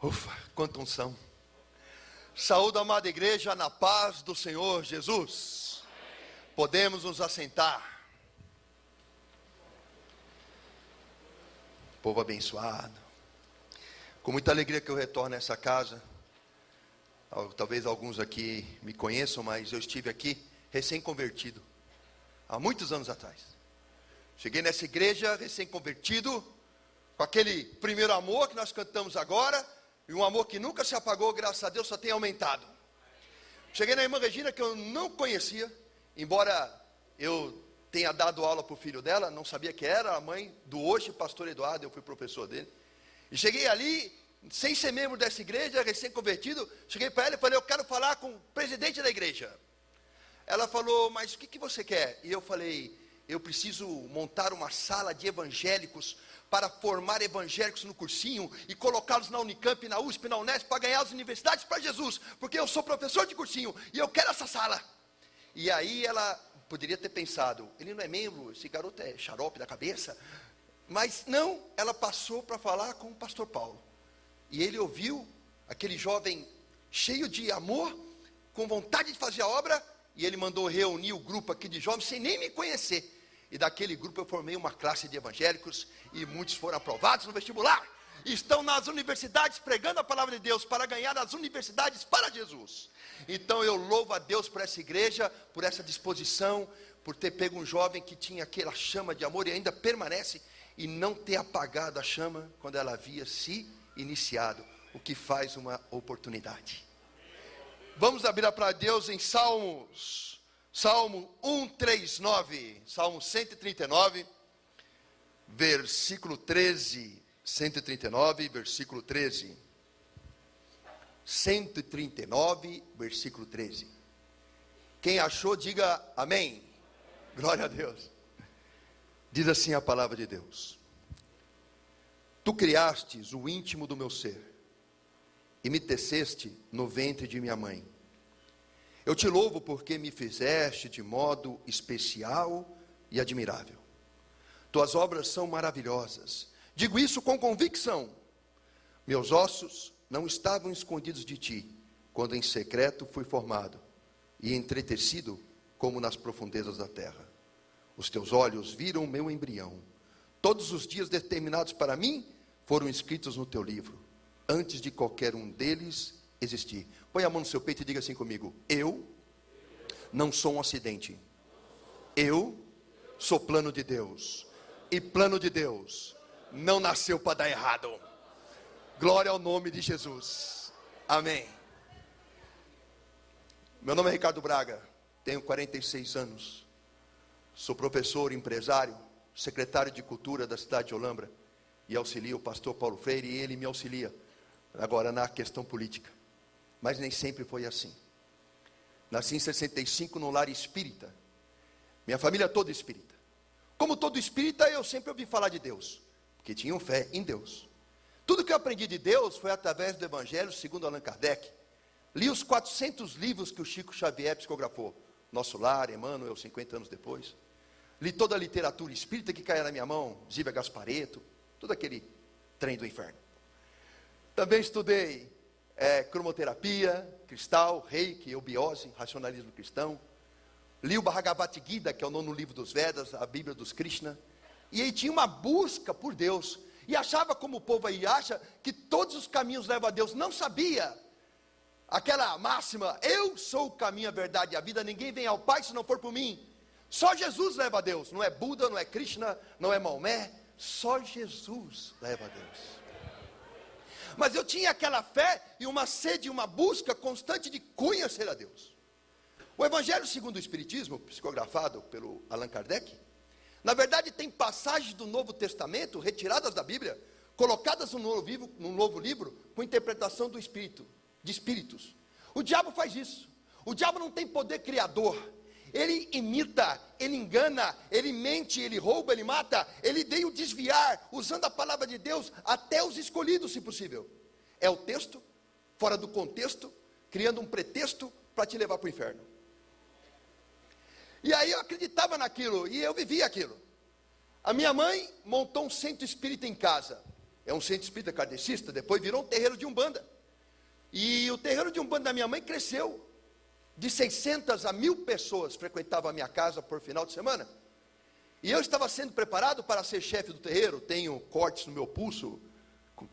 Ufa, quanta unção. Saúde, amada igreja, na paz do Senhor Jesus. Podemos nos assentar. Povo abençoado. Com muita alegria que eu retorno a essa casa. Talvez alguns aqui me conheçam, mas eu estive aqui recém-convertido, há muitos anos atrás. Cheguei nessa igreja recém-convertido, com aquele primeiro amor que nós cantamos agora, e um amor que nunca se apagou, graças a Deus, só tem aumentado. Cheguei na irmã Regina, que eu não conhecia, embora eu tenha dado aula para o filho dela, não sabia que era a mãe do hoje pastor Eduardo, eu fui professor dele. E cheguei ali, sem ser membro dessa igreja, recém-convertido, cheguei para ela e falei, eu quero falar com o presidente da igreja. Ela falou, mas o que você quer? E eu falei, eu preciso montar uma sala de evangélicos para formar evangélicos no cursinho e colocá-los na Unicamp, na USP, na Unesp, para ganhar as universidades para Jesus, porque eu sou professor de cursinho e eu quero essa sala. E aí ela poderia ter pensado, ele não é membro, esse garoto é xarope da cabeça, mas não, ela passou para falar com o pastor Paulo, e ele ouviu aquele jovem cheio de amor, com vontade de fazer a obra, e ele mandou reunir o grupo aqui de jovens, sem nem me conhecer. E daquele grupo eu formei uma classe de evangélicos, e muitos foram aprovados no vestibular, e estão nas universidades pregando a palavra de Deus, para ganhar as universidades para Jesus. Então eu louvo a Deus por essa igreja, por essa disposição, por ter pego um jovem que tinha aquela chama de amor, e ainda permanece, e não ter apagado a chama, quando ela havia se iniciado, o que faz uma oportunidade. Vamos abrir para Deus em Salmos. Salmo 139, Salmo 139, versículo 13, 139, versículo 13. 139, versículo 13. Quem achou, diga amém. Glória a Deus. Diz assim a palavra de Deus. Tu criastes o íntimo do meu ser, e me teceste no ventre de minha mãe. Eu te louvo porque me fizeste de modo especial e admirável. Tuas obras são maravilhosas. Digo isso com convicção. Meus ossos não estavam escondidos de ti, quando em secreto fui formado e entretecido como nas profundezas da terra. Os teus olhos viram o meu embrião. Todos os dias determinados para mim foram escritos no teu livro, antes de qualquer um deles existir. Põe a mão no seu peito e diga assim comigo: eu não sou um acidente. Eu sou plano de Deus. E plano de Deus não nasceu para dar errado. Glória ao nome de Jesus. Amém. Meu nome é Ricardo Braga. Tenho 46 anos. Sou professor, empresário, secretário de cultura da cidade de Olambra. E auxilio o pastor Paulo Freire, e ele me auxilia agora na questão política. Mas nem sempre foi assim. Nasci em 65 no lar espírita. Minha família toda espírita. Como todo espírita, eu sempre ouvi falar de Deus, porque tinham fé em Deus. Tudo que eu aprendi de Deus foi através do Evangelho segundo Allan Kardec. Li os 400 livros que o Chico Xavier psicografou. Nosso Lar, Emmanuel, 50 anos depois. Li toda a literatura espírita que caía na minha mão, Zíbia Gasparetto, todo aquele trem do inferno. Também estudei cromoterapia, cristal, reiki, eubiose, racionalismo cristão. Li o Bhagavad Gita, que é o 9º livro dos Vedas, a Bíblia dos Krishna. E aí tinha uma busca por Deus. E achava, como o povo aí acha, que todos os caminhos levam a Deus. Não sabia aquela máxima: eu sou o caminho, a verdade e a vida. Ninguém vem ao Pai se não for por mim. Só Jesus leva a Deus. Não é Buda, não é Krishna, não é Maomé. Só Jesus leva a Deus. Mas eu tinha aquela fé e uma sede, uma busca constante de conhecer a Deus. O Evangelho segundo o Espiritismo, psicografado pelo Allan Kardec, na verdade tem passagens do Novo Testamento, retiradas da Bíblia, colocadas num novo livro, com interpretação do Espírito, de Espíritos. O diabo faz isso. O diabo não tem poder criador. Ele imita, ele engana, ele mente, ele rouba, ele mata. Ele veio desviar, usando a palavra de Deus, até os escolhidos, se possível. É o texto, fora do contexto, criando um pretexto para te levar para o inferno. E aí eu acreditava naquilo, e eu vivia aquilo. A minha mãe montou um centro espírita em casa. é um centro espírita kardecista, depois virou um terreiro de Umbanda. E o terreiro de Umbanda da minha mãe cresceu. De 600 a 1.000 pessoas frequentavam a minha casa por final de semana. E eu estava sendo preparado para ser chefe do terreiro. Tenho cortes no meu pulso,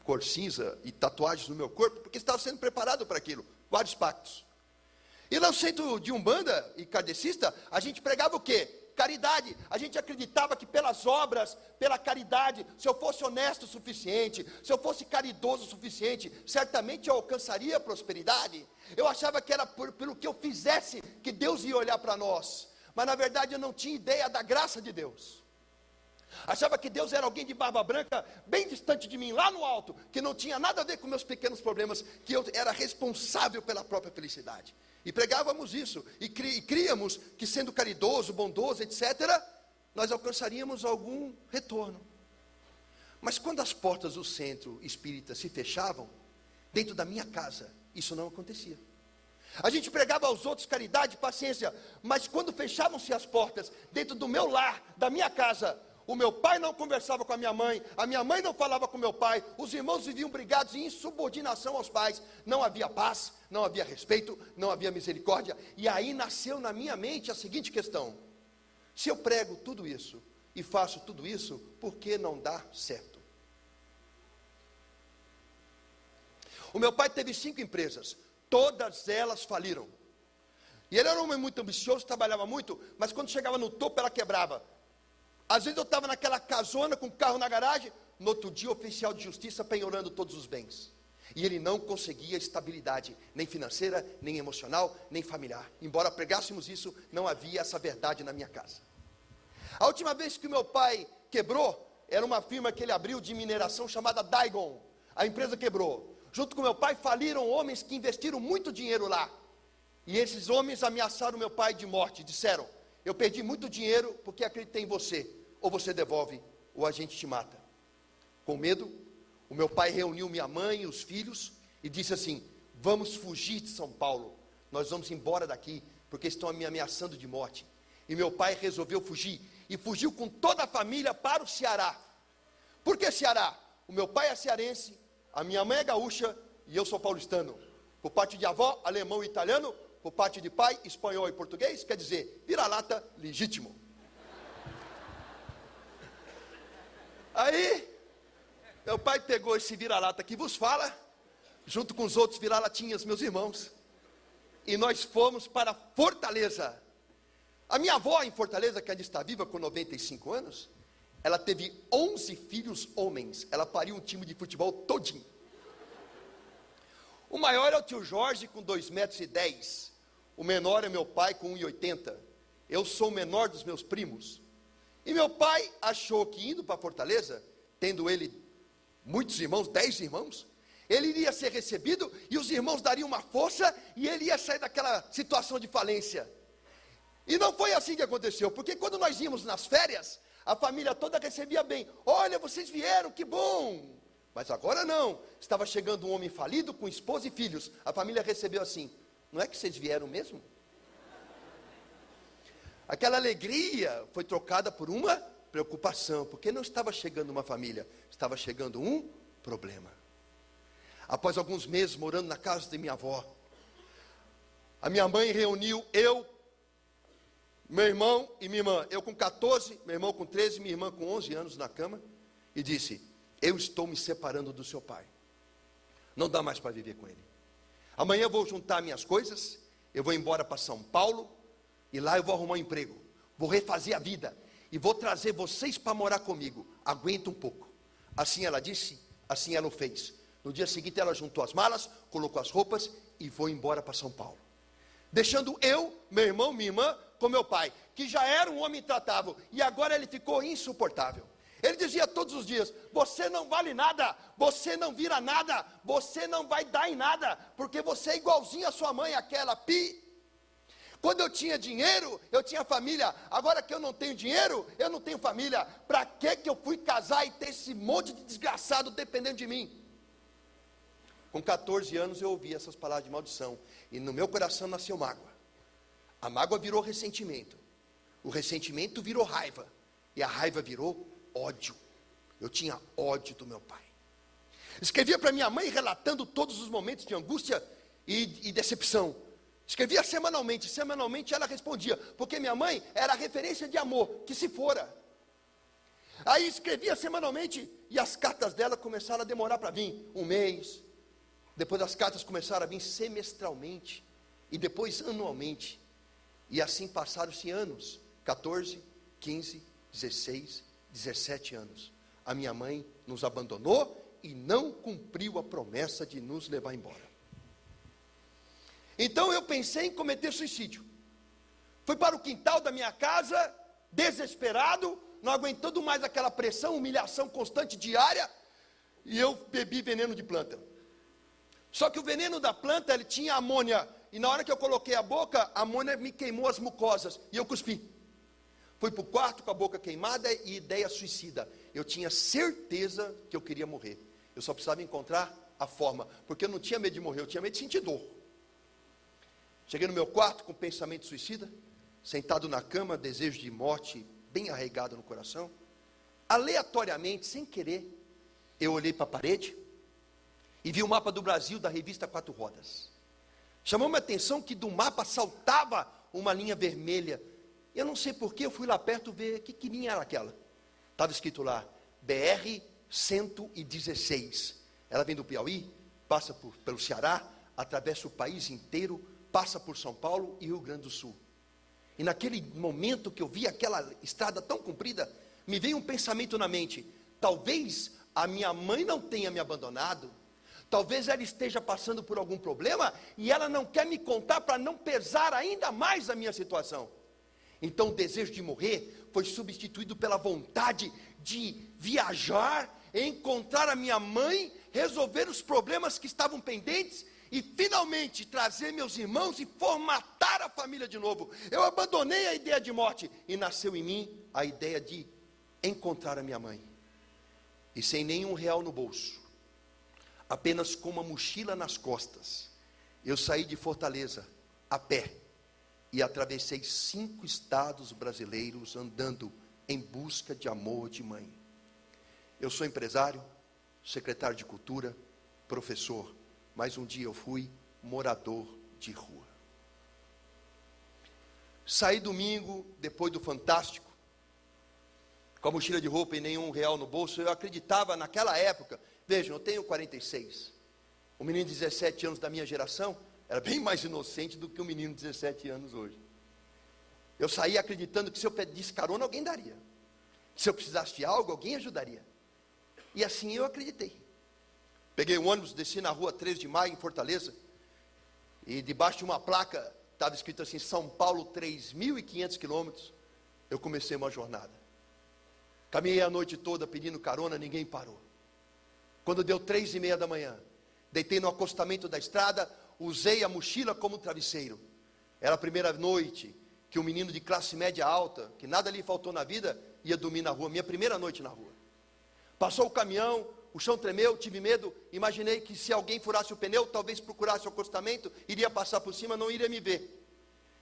cor cinza, e tatuagens no meu corpo, porque estava sendo preparado para aquilo. Vários pactos. E lá no centro de Umbanda e kardecista, a gente pregava o quê? Caridade. A gente acreditava que pelas obras, pela caridade, se eu fosse honesto o suficiente, se eu fosse caridoso o suficiente, certamente eu alcançaria a prosperidade. Eu achava que era pelo que eu fizesse que Deus ia olhar para nós. Mas na verdade eu não tinha ideia da graça de Deus. Achava que Deus era alguém de barba branca, bem distante de mim, lá no alto, que não tinha nada a ver com meus pequenos problemas, que eu era responsável pela própria felicidade. E pregávamos isso, e críamos que sendo caridoso, bondoso, etc., nós alcançaríamos algum retorno. Mas quando as portas do centro espírita se fechavam, dentro da minha casa, isso não acontecia. A gente pregava aos outros caridade, paciência, mas quando fechavam-se as portas, dentro do meu lar, da minha casa, o meu pai não conversava com a minha mãe não falava com meu pai, os irmãos viviam brigados em insubordinação aos pais, não havia paz, não havia respeito, não havia misericórdia, e aí nasceu na minha mente a seguinte questão: se eu prego tudo isso, e faço tudo isso, por que não dá certo? O meu pai teve 5 empresas, todas elas faliram, e ele era um homem muito ambicioso, trabalhava muito, mas quando chegava no topo ela quebrava. Às vezes eu estava naquela casona com o carro na garagem, no outro dia o oficial de justiça penhorando todos os bens. E ele não conseguia estabilidade, nem financeira, nem emocional, nem familiar. Embora pregássemos isso, não havia essa verdade na minha casa. A última vez que o meu pai quebrou, era uma firma que ele abriu de mineração chamada Daigon. A empresa quebrou. Junto com meu pai faliram homens que investiram muito dinheiro lá. E esses homens ameaçaram meu pai de morte, disseram: eu perdi muito dinheiro porque acreditei em você, ou você devolve, ou a gente te mata. Com medo, o meu pai reuniu minha mãe e os filhos, e disse assim: vamos fugir de São Paulo, nós vamos embora daqui, porque estão me ameaçando de morte. E meu pai resolveu fugir, e fugiu com toda a família para o Ceará. Por que Ceará? O meu pai é cearense, a minha mãe é gaúcha, e eu sou paulistano. Por parte de avó, alemão e italiano. Por parte de pai, espanhol e português, quer dizer, vira-lata legítimo. Aí, meu pai pegou esse vira-lata que vos fala, junto com os outros vira-latinhas, meus irmãos, e nós fomos para Fortaleza. A minha avó em Fortaleza, que ainda está viva com 95 anos, ela teve 11 filhos homens, ela pariu um time de futebol todinho. O maior é o tio Jorge, com 2,10 metros. O menor é meu pai, com 1,80 m. Eu sou o menor dos meus primos. E meu pai achou que indo para Fortaleza, tendo ele muitos irmãos, 10 irmãos, ele iria ser recebido e os irmãos dariam uma força e ele ia sair daquela situação de falência. E não foi assim que aconteceu, porque quando nós íamos nas férias, a família toda recebia bem. Olha, vocês vieram, que bom! Mas agora não, estava chegando um homem falido com esposa e filhos. A família recebeu assim: não é que vocês vieram mesmo? Aquela alegria foi trocada por uma preocupação, porque não estava chegando uma família, estava chegando um problema. Após alguns meses morando na casa de minha avó, a minha mãe reuniu eu, meu irmão e minha irmã. Eu com 14, meu irmão com 13, minha irmã com 11 anos na cama, e disse: eu estou me separando do seu pai, não dá mais para viver com ele. Amanhã eu vou juntar minhas coisas, eu vou embora para São Paulo, e lá eu vou arrumar um emprego, vou refazer a vida, e vou trazer vocês para morar comigo, aguenta um pouco. Assim ela disse, assim ela o fez. No dia seguinte ela juntou as malas, colocou as roupas, e foi embora para São Paulo. Deixando eu, meu irmão, minha irmã, com meu pai, que já era um homem intratável, e agora ele ficou insuportável. Ele dizia todos os dias: você não vale nada, você não vira nada, você não vai dar em nada, porque você é igualzinho a sua mãe, aquela pi. Quando eu tinha dinheiro, eu tinha família. Agora que eu não tenho dinheiro, eu não tenho família. Para que eu fui casar e ter esse monte de desgraçado dependendo de mim? Com 14 anos eu ouvi essas palavras de maldição, e no meu coração nasceu mágoa. A mágoa virou ressentimento, o ressentimento virou raiva, e a raiva virou ódio. Eu tinha ódio do meu pai. Escrevia para minha mãe relatando todos os momentos de angústia e decepção. Escrevia semanalmente. Semanalmente ela respondia, porque minha mãe era a referência de amor, que se fora. Aí escrevia semanalmente e as cartas dela começaram a demorar para vir, um mês. Depois as cartas começaram a vir semestralmente e depois anualmente. E assim passaram-se anos, 14, 15, 16, 17 anos. A minha mãe nos abandonou e não cumpriu a promessa de nos levar embora. Então eu pensei em cometer suicídio. Fui para o quintal da minha casa, desesperado, não aguentando mais aquela pressão, humilhação constante diária, e eu bebi veneno de planta. Só que o veneno da planta, ele tinha amônia, e na hora que eu coloquei a boca, a amônia me queimou as mucosas, e eu cuspi. Fui para o quarto com a boca queimada e ideia suicida. Eu tinha certeza que eu queria morrer. Eu só precisava encontrar a forma, porque eu não tinha medo de morrer, eu tinha medo de sentir dor. Cheguei no meu quarto com pensamento suicida, sentado na cama, desejo de morte bem arraigado no coração. Aleatoriamente, sem querer, eu olhei para a parede e vi o mapa do Brasil da revista Quatro Rodas. Chamou minha atenção que do mapa saltava uma linha vermelha. Eu não sei porquê, eu fui lá perto ver que linha era aquela. Estava escrito lá, BR-116. Ela vem do Piauí, passa pelo Ceará, atravessa o país inteiro, passa por São Paulo e Rio Grande do Sul. E naquele momento que eu vi aquela estrada tão comprida, me veio um pensamento na mente. Talvez a minha mãe não tenha me abandonado. Talvez ela esteja passando por algum problema e ela não quer me contar para não pesar ainda mais a minha situação. Então o desejo de morrer foi substituído pela vontade de viajar, encontrar a minha mãe, resolver os problemas que estavam pendentes e finalmente trazer meus irmãos e formatar a família de novo. Eu abandonei a ideia de morte e nasceu em mim a ideia de encontrar a minha mãe. E sem nenhum real no bolso, apenas com uma mochila nas costas, eu saí de Fortaleza a pé e atravessei 5 estados brasileiros andando em busca de amor de mãe. Eu sou empresário, secretário de cultura, professor, mas um dia eu fui morador de rua. Saí domingo, depois do Fantástico, com a mochila de roupa e nenhum real no bolso. Eu acreditava naquela época, vejam, eu tenho 46, o menino de 17 anos da minha geração era bem mais inocente do que o menino de 17 anos hoje. Eu saí acreditando que se eu pedisse carona, alguém daria. Se eu precisasse de algo, alguém ajudaria. E assim eu acreditei. Peguei o ônibus, desci na rua 13 de maio, em Fortaleza, e debaixo de uma placa, estava escrito assim, São Paulo, 3.500 quilômetros, eu comecei uma jornada. Caminhei a noite toda pedindo carona, ninguém parou. Quando deu 3:30 da manhã, deitei no acostamento da estrada, usei a mochila como travesseiro. Era a primeira noite que um menino de classe média alta, que nada lhe faltou na vida, ia dormir na rua, minha primeira noite na rua. Passou o caminhão, o chão tremeu, tive medo, imaginei que se alguém furasse o pneu, talvez procurasse o acostamento, iria passar por cima, não iria me ver.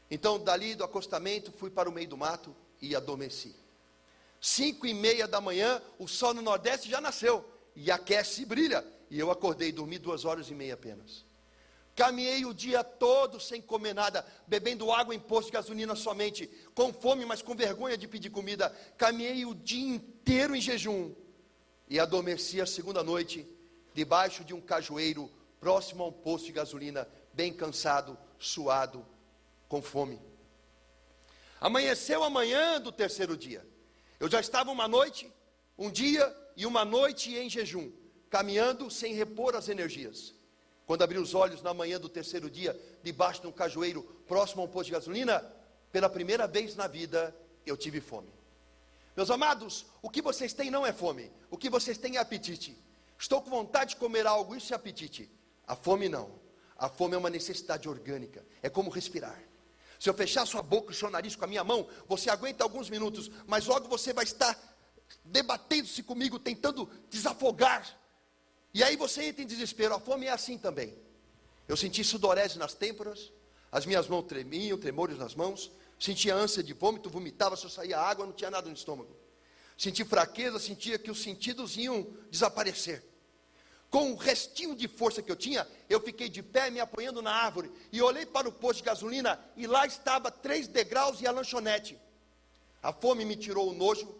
Então, dali do acostamento, fui para o meio do mato e adormeci. 5:30 da manhã, o sol no Nordeste já nasceu, e aquece e brilha, e eu acordei, dormi 2h30 apenas. Caminhei o dia todo sem comer nada, bebendo água em posto de gasolina somente, com fome, mas com vergonha de pedir comida. Caminhei o dia inteiro em jejum, e adormeci a segunda noite, debaixo de um cajueiro, próximo a um posto de gasolina, bem cansado, suado, com fome. Amanheceu a manhã do terceiro dia. Eu já estava uma noite, um dia e uma noite em jejum, caminhando sem repor as energias. Quando abri os olhos na manhã do terceiro dia, debaixo de um cajueiro, próximo a um posto de gasolina, pela primeira vez na vida, eu tive fome. Meus amados, o que vocês têm não é fome, o que vocês têm é apetite. Estou com vontade de comer algo, isso é apetite. A fome não, a fome é uma necessidade orgânica, é como respirar. Se eu fechar sua boca e seu nariz com a minha mão, você aguenta alguns minutos, mas logo você vai estar debatendo-se comigo, tentando desafogar. E aí você entra em desespero. A fome é assim também. Eu senti sudorese nas têmporas, as minhas mãos tremiam, tremores nas mãos, sentia ânsia de vômito, vomitava, só saía água, não tinha nada no estômago. Senti fraqueza, sentia que os sentidos iam desaparecer. com o restinho de força que eu tinha, eu fiquei de pé me apoiando na árvore, e olhei para o posto de gasolina, e lá estava 3 degraus e a lanchonete. A fome me tirou o nojo,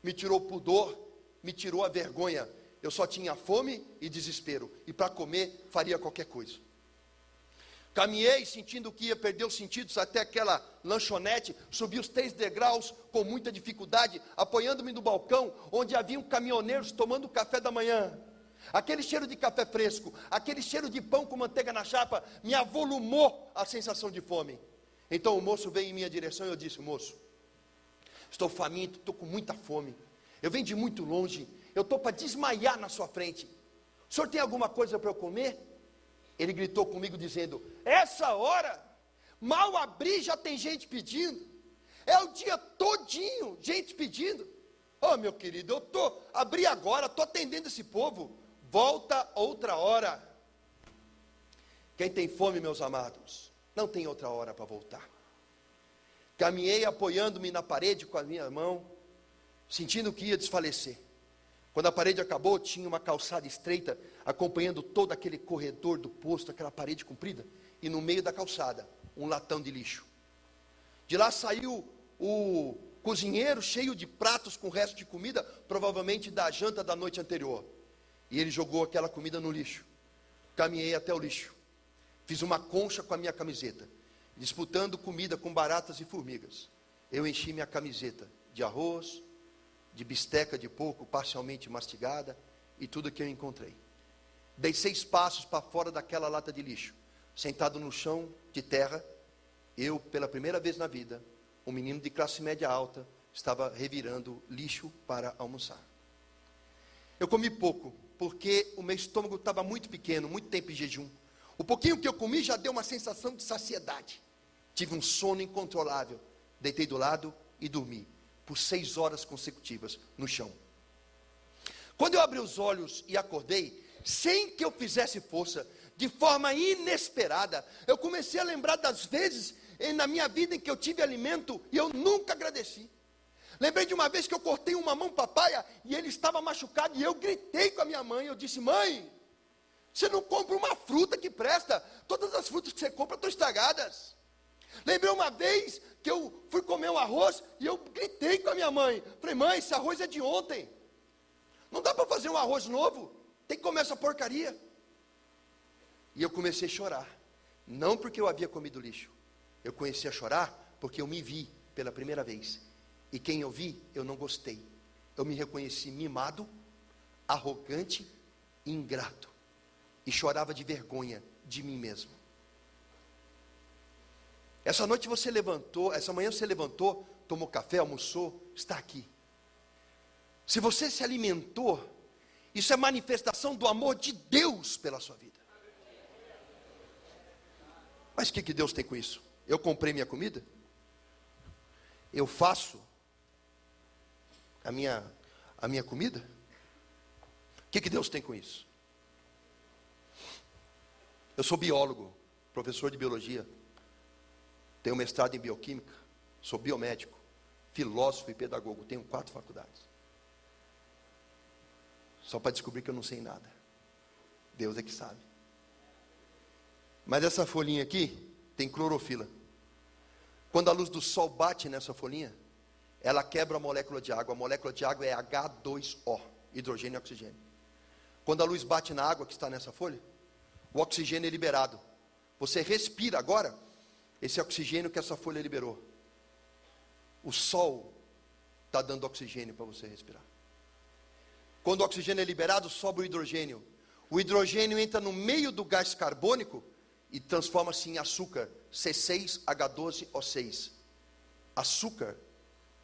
me tirou o pudor, me tirou a vergonha. Eu só tinha fome e desespero, e para comer faria qualquer coisa. Caminhei sentindo que ia perder os sentidos até aquela lanchonete, subi os 3 degraus com muita dificuldade, apoiando-me no balcão, onde haviam caminhoneiros tomando café da manhã. Aquele cheiro de café fresco, aquele cheiro de pão com manteiga na chapa, me avolumou a sensação de fome. Então o moço veio em minha direção e eu disse: moço, estou faminto, estou com muita fome, eu venho de muito longe, eu estou para desmaiar na sua frente, o senhor tem alguma coisa para eu comer? Ele gritou comigo dizendo: essa hora, mal abri já tem gente pedindo, é o dia todinho, gente pedindo. Oh meu querido, abri agora, estou atendendo esse povo, volta outra hora. Quem tem fome, meus amados, não tem outra hora para voltar. Caminhei apoiando-me na parede com a minha mão, sentindo que ia desfalecer. Quando a parede acabou, tinha uma calçada estreita, acompanhando todo aquele corredor do posto, aquela parede comprida, e no meio da calçada, um latão de lixo. De lá saiu o cozinheiro cheio de pratos com resto de comida, provavelmente da janta da noite anterior. E ele jogou aquela comida no lixo. Caminhei até o lixo, fiz uma concha com a minha camiseta, disputando comida com baratas e formigas. Eu enchi minha camiseta de arroz, de bisteca de porco parcialmente mastigada e tudo que eu encontrei. Dei 6 passos para fora daquela lata de lixo, sentado no chão de terra. Eu, pela primeira vez na vida, um menino de classe média alta, estava revirando lixo para almoçar. Eu comi pouco, porque o meu estômago estava muito pequeno, muito tempo em jejum. O pouquinho que eu comi já deu uma sensação de saciedade. Tive um sono incontrolável, deitei do lado e dormi por 6 horas consecutivas no chão. Quando eu abri os olhos e acordei, sem que eu fizesse força, de forma inesperada, eu comecei a lembrar das vezes na minha vida em que eu tive alimento e eu nunca agradeci. Lembrei de uma vez que eu cortei um mamão papaya e ele estava machucado e eu gritei com a minha mãe. Eu disse: mãe, você não compra uma fruta que presta, todas as frutas que você compra estão estragadas. Lembrei uma vez que eu fui comer um arroz e eu gritei com a minha mãe. Falei: mãe, esse arroz é de ontem, não dá para fazer um arroz novo, tem que comer essa porcaria. E eu comecei a chorar, não porque eu havia comido lixo, eu comecei a chorar porque eu me vi pela primeira vez, e quem eu vi, eu não gostei. Eu me reconheci mimado, arrogante, ingrato, e chorava de vergonha de mim mesmo. Essa noite você levantou, essa manhã você levantou, tomou café, almoçou, está aqui. Se você se alimentou, isso é manifestação do amor de Deus pela sua vida. Mas o que Deus tem com isso? Eu comprei minha comida? Eu faço a minha comida? O que Deus tem com isso? Eu sou biólogo, professor de biologia, tenho mestrado em bioquímica, sou biomédico, filósofo e pedagogo, tenho 4 faculdades. Só para descobrir que eu não sei nada. Deus é que sabe. Mas essa folhinha aqui tem clorofila. Quando a luz do sol bate nessa folhinha, ela quebra a molécula de água. A molécula de água é H2O, hidrogênio e oxigênio. Quando a luz bate na água que está nessa folha, o oxigênio é liberado. Você respira agora esse oxigênio que essa folha liberou. O sol está dando oxigênio para você respirar. Quando o oxigênio é liberado, sobe o hidrogênio. O hidrogênio entra no meio do gás carbônico e transforma-se em açúcar, C6H12O6. Açúcar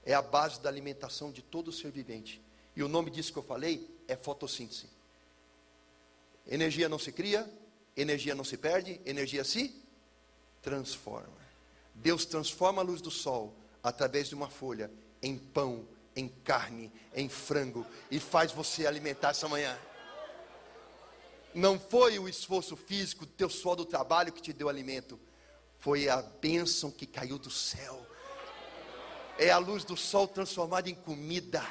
é a base da alimentação de todo ser vivente. E o nome disso que eu falei é fotossíntese. Energia não se cria, energia não se perde, energia se transforma. Deus transforma a luz do sol através de uma folha em pão, em carne, em frango, e faz você alimentar essa manhã. Não foi o esforço físico, o teu suor do trabalho que te deu alimento, foi a bênção que caiu do céu. É a luz do sol transformada em comida.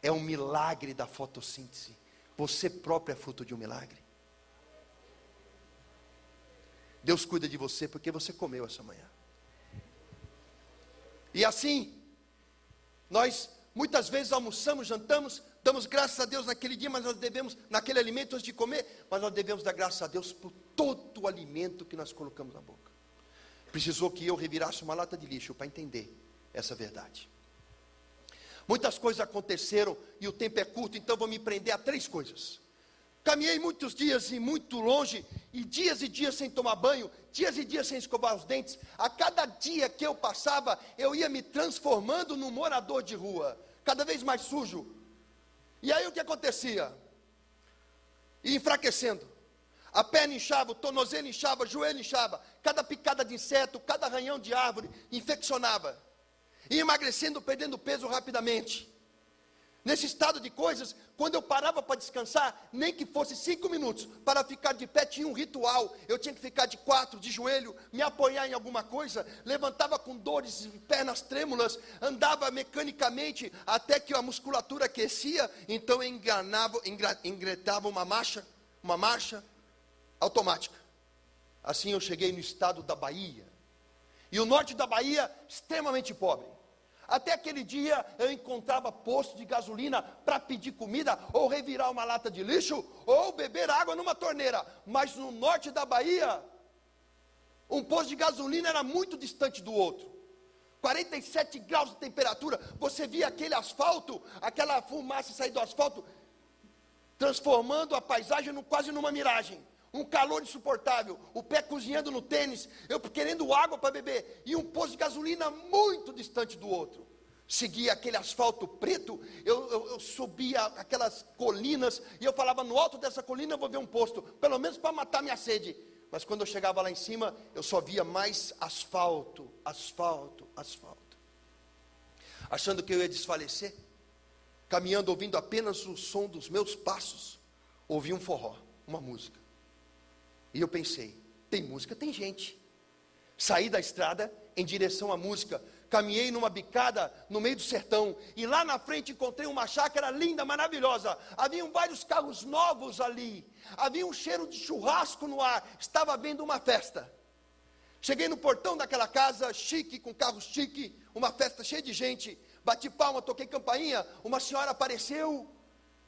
É um milagre da fotossíntese. Você próprio é fruto de um milagre. Deus cuida de você porque você comeu essa manhã. E assim, nós muitas vezes almoçamos, jantamos, damos graças a Deus naquele dia, mas nós devemos, naquele alimento antes de comer, mas nós devemos dar graças a Deus por todo o alimento que nós colocamos na boca. Precisou que eu revirasse uma lata de lixo para entender essa verdade. Muitas coisas aconteceram e o tempo é curto, então vou me prender a 3 coisas. Caminhei muitos dias e muito longe, e dias sem tomar banho, dias e dias sem escovar os dentes. A cada dia que eu passava, eu ia me transformando num morador de rua, cada vez mais sujo. E aí o que acontecia? Ia enfraquecendo. A perna inchava, o tornozelo inchava, o joelho inchava. Cada picada de inseto, cada arranhão de árvore infeccionava. Ia emagrecendo, perdendo peso rapidamente. Nesse estado de coisas, quando eu parava para descansar, nem que fosse 5 minutos, para ficar de pé, tinha um ritual. Eu tinha que ficar de 4, de joelho, me apoiar em alguma coisa, levantava com dores, pernas trêmulas, andava mecanicamente, até que a musculatura aquecia, então eu engretava uma marcha automática. Assim eu cheguei no estado da Bahia, e o norte da Bahia, extremamente pobre. Até aquele dia eu encontrava posto de gasolina para pedir comida, ou revirar uma lata de lixo, ou beber água numa torneira. Mas no norte da Bahia, um posto de gasolina era muito distante do outro. 47 graus de temperatura, você via aquele asfalto, aquela fumaça sair do asfalto, transformando a paisagem quase numa miragem. Um calor insuportável, o pé cozinhando no tênis, eu querendo água para beber, e um posto de gasolina muito distante do outro. Seguia aquele asfalto preto, eu subia aquelas colinas, e eu falava, no alto dessa colina eu vou ver um posto, pelo menos para matar minha sede. Mas quando eu chegava lá em cima, eu só via mais asfalto. Achando que eu ia desfalecer, caminhando, ouvindo apenas o som dos meus passos, ouvi um forró, uma música. E eu pensei, tem música, tem gente. Saí da estrada em direção à música, caminhei numa bicada no meio do sertão, e lá na frente encontrei uma chácara linda, maravilhosa. Haviam vários carros novos ali, havia um cheiro de churrasco no ar, estava havendo uma festa. Cheguei no portão daquela casa, chique, com carro chique, uma festa cheia de gente, bati palma, toquei campainha, uma senhora apareceu,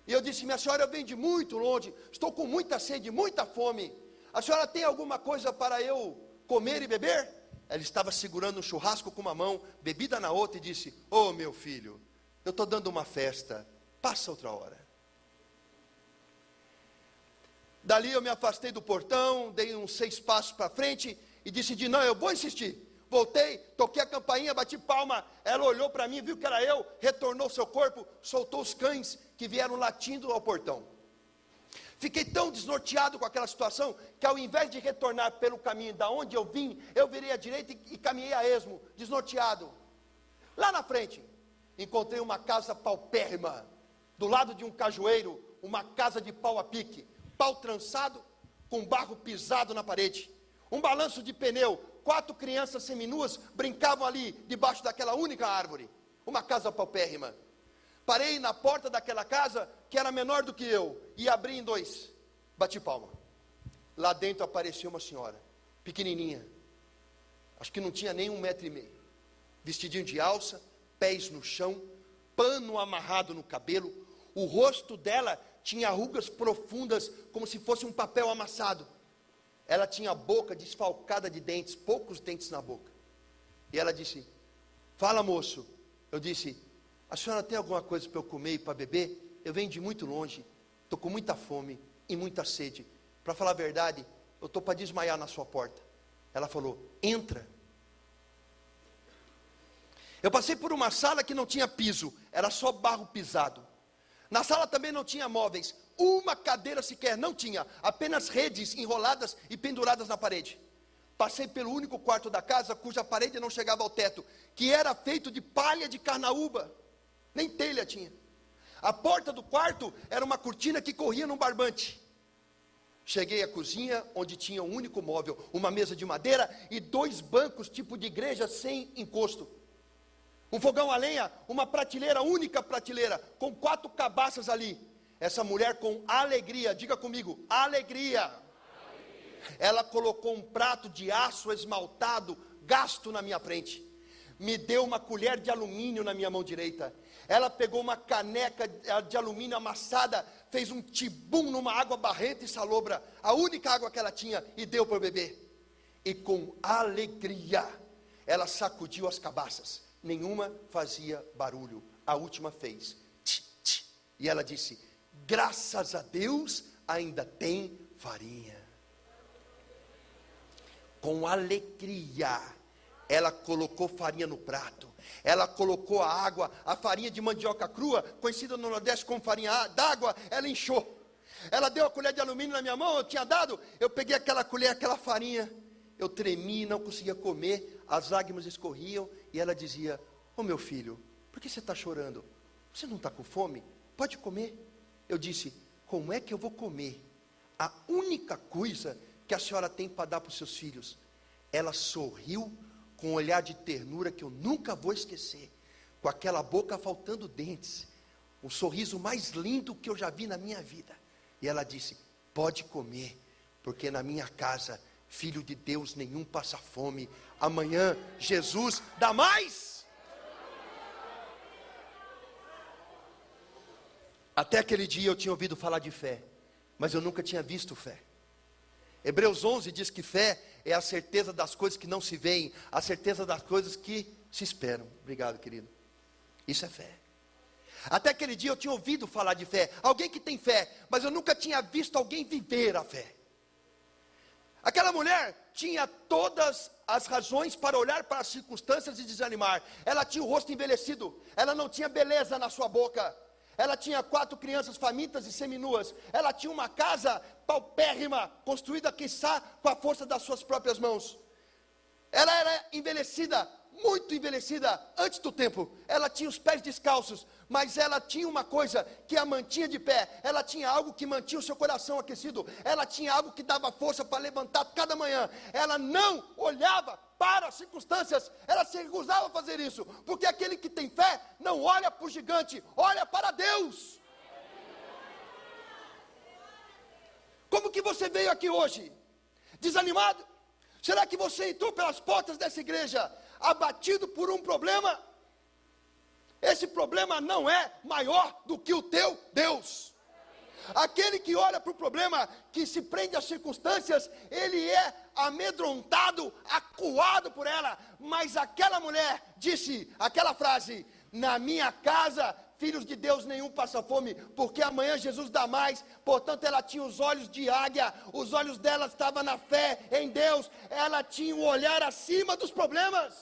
e eu disse, minha senhora, eu venho de muito longe, estou com muita sede, muita fome. A senhora tem alguma coisa para eu comer e beber? Ela estava segurando um churrasco com uma mão, bebida na outra, e disse, ô meu filho, eu estou dando uma festa, passa outra hora. Dali eu me afastei do portão, dei uns 6 passos para frente, e decidi, não, eu vou insistir. Voltei, toquei a campainha, bati palma, ela olhou para mim, viu que era eu, retornou seu corpo, soltou os cães que vieram latindo ao portão. Fiquei tão desnorteado com aquela situação, que ao invés de retornar pelo caminho da onde eu vim, eu virei à direita e caminhei a esmo, desnorteado. Lá na frente, encontrei uma casa paupérrima, do lado de um cajueiro, uma casa de pau a pique, pau trançado, com barro pisado na parede, um balanço de pneu, 4 crianças seminuas brincavam ali, debaixo daquela única árvore, uma casa paupérrima. Parei na porta daquela casa, que era menor do que eu, e abri em 2, bati palma. Lá dentro apareceu uma senhora, pequenininha, acho que não tinha nem 1,5 metro, vestidinho de alça, pés no chão, pano amarrado no cabelo, o rosto dela tinha rugas profundas, como se fosse um papel amassado. Ela tinha a boca desfalcada de dentes, poucos dentes na boca. E ela disse, fala moço. Eu disse, a senhora tem alguma coisa para eu comer e para beber? Eu venho de muito longe, estou com muita fome e muita sede. Para falar a verdade, eu estou para desmaiar na sua porta. Ela falou, entra. Eu passei por uma sala que não tinha piso, era só barro pisado. Na sala também não tinha móveis, uma cadeira sequer não tinha, apenas redes enroladas e penduradas na parede. Passei pelo único quarto da casa cuja parede não chegava ao teto, que era feito de palha de carnaúba, nem telha tinha. A porta do quarto era uma cortina que corria num barbante. Cheguei à cozinha, onde tinha um único móvel, uma mesa de madeira e 2 bancos tipo de igreja sem encosto. Um fogão a lenha, uma prateleira, única prateleira, com 4 cabaças ali. essa mulher com alegria, diga comigo, alegria. Ela colocou um prato de aço esmaltado, gasto na minha frente. Me deu uma colher de alumínio na minha mão direita. Ela pegou uma caneca de alumínio amassada, fez um tibum numa água barrenta e salobra, a única água que ela tinha, e deu para eu beber. E com alegria, ela sacudiu as cabaças. Nenhuma fazia barulho. A última fez. Tch, tch. E ela disse: graças a Deus, ainda tem farinha. Com alegria, ela colocou farinha no prato. Ela colocou a água, a farinha de mandioca crua, conhecida no Nordeste como farinha d'água, ela inchou. Ela deu a colher de alumínio na minha mão, eu tinha dado, eu peguei aquela colher, aquela farinha, eu tremi, não conseguia comer, as lágrimas escorriam, e ela dizia: ô meu filho, por que você está chorando? Você não está com fome? Pode comer. Eu disse: como é que eu vou comer a única coisa que a senhora tem para dar para os seus filhos? Ela sorriu com um olhar de ternura que eu nunca vou esquecer, com aquela boca faltando dentes, o sorriso mais lindo que eu já vi na minha vida. E ela disse: pode comer, porque na minha casa, filho de Deus nenhum passa fome. Amanhã Jesus dá mais. Até aquele dia eu tinha ouvido falar de fé, mas eu nunca tinha visto fé. Hebreus 11 diz que fé é a certeza das coisas que não se veem, a certeza das coisas que se esperam. Obrigado, querido. Isso é fé. Até aquele dia eu tinha ouvido falar de fé, alguém que tem fé, mas eu nunca tinha visto alguém viver a fé. Aquela mulher tinha todas as razões para olhar para as circunstâncias e desanimar. Ela tinha o rosto envelhecido, ela não tinha beleza na sua boca. Ela tinha 4 crianças famintas e seminuas. Ela tinha uma casa paupérrima, construída, quiçá, com a força das suas próprias mãos. Ela era envelhecida, muito envelhecida, antes do tempo. Ela tinha os pés descalços, mas ela tinha uma coisa que a mantinha de pé. Ela tinha algo que mantinha o seu coração aquecido. Ela tinha algo que dava força para levantar cada manhã. Ela não olhava para as circunstâncias, ela se recusava a fazer isso, porque aquele que tem fé não olha para o gigante, olha para Deus. Como que você veio aqui hoje? Desanimado? Será que você entrou pelas portas dessa igreja abatido por um problema? Esse problema não é maior do que o teu Deus. Aquele que olha para o problema, que se prende às circunstâncias, ele é amedrontado, acuado por ela. Mas aquela mulher disse aquela frase: na minha casa, filhos de Deus nenhum passa fome, porque amanhã Jesus dá mais. Portanto, ela tinha os olhos de águia, os olhos dela estavam na fé em Deus. Ela tinha um olhar acima dos problemas.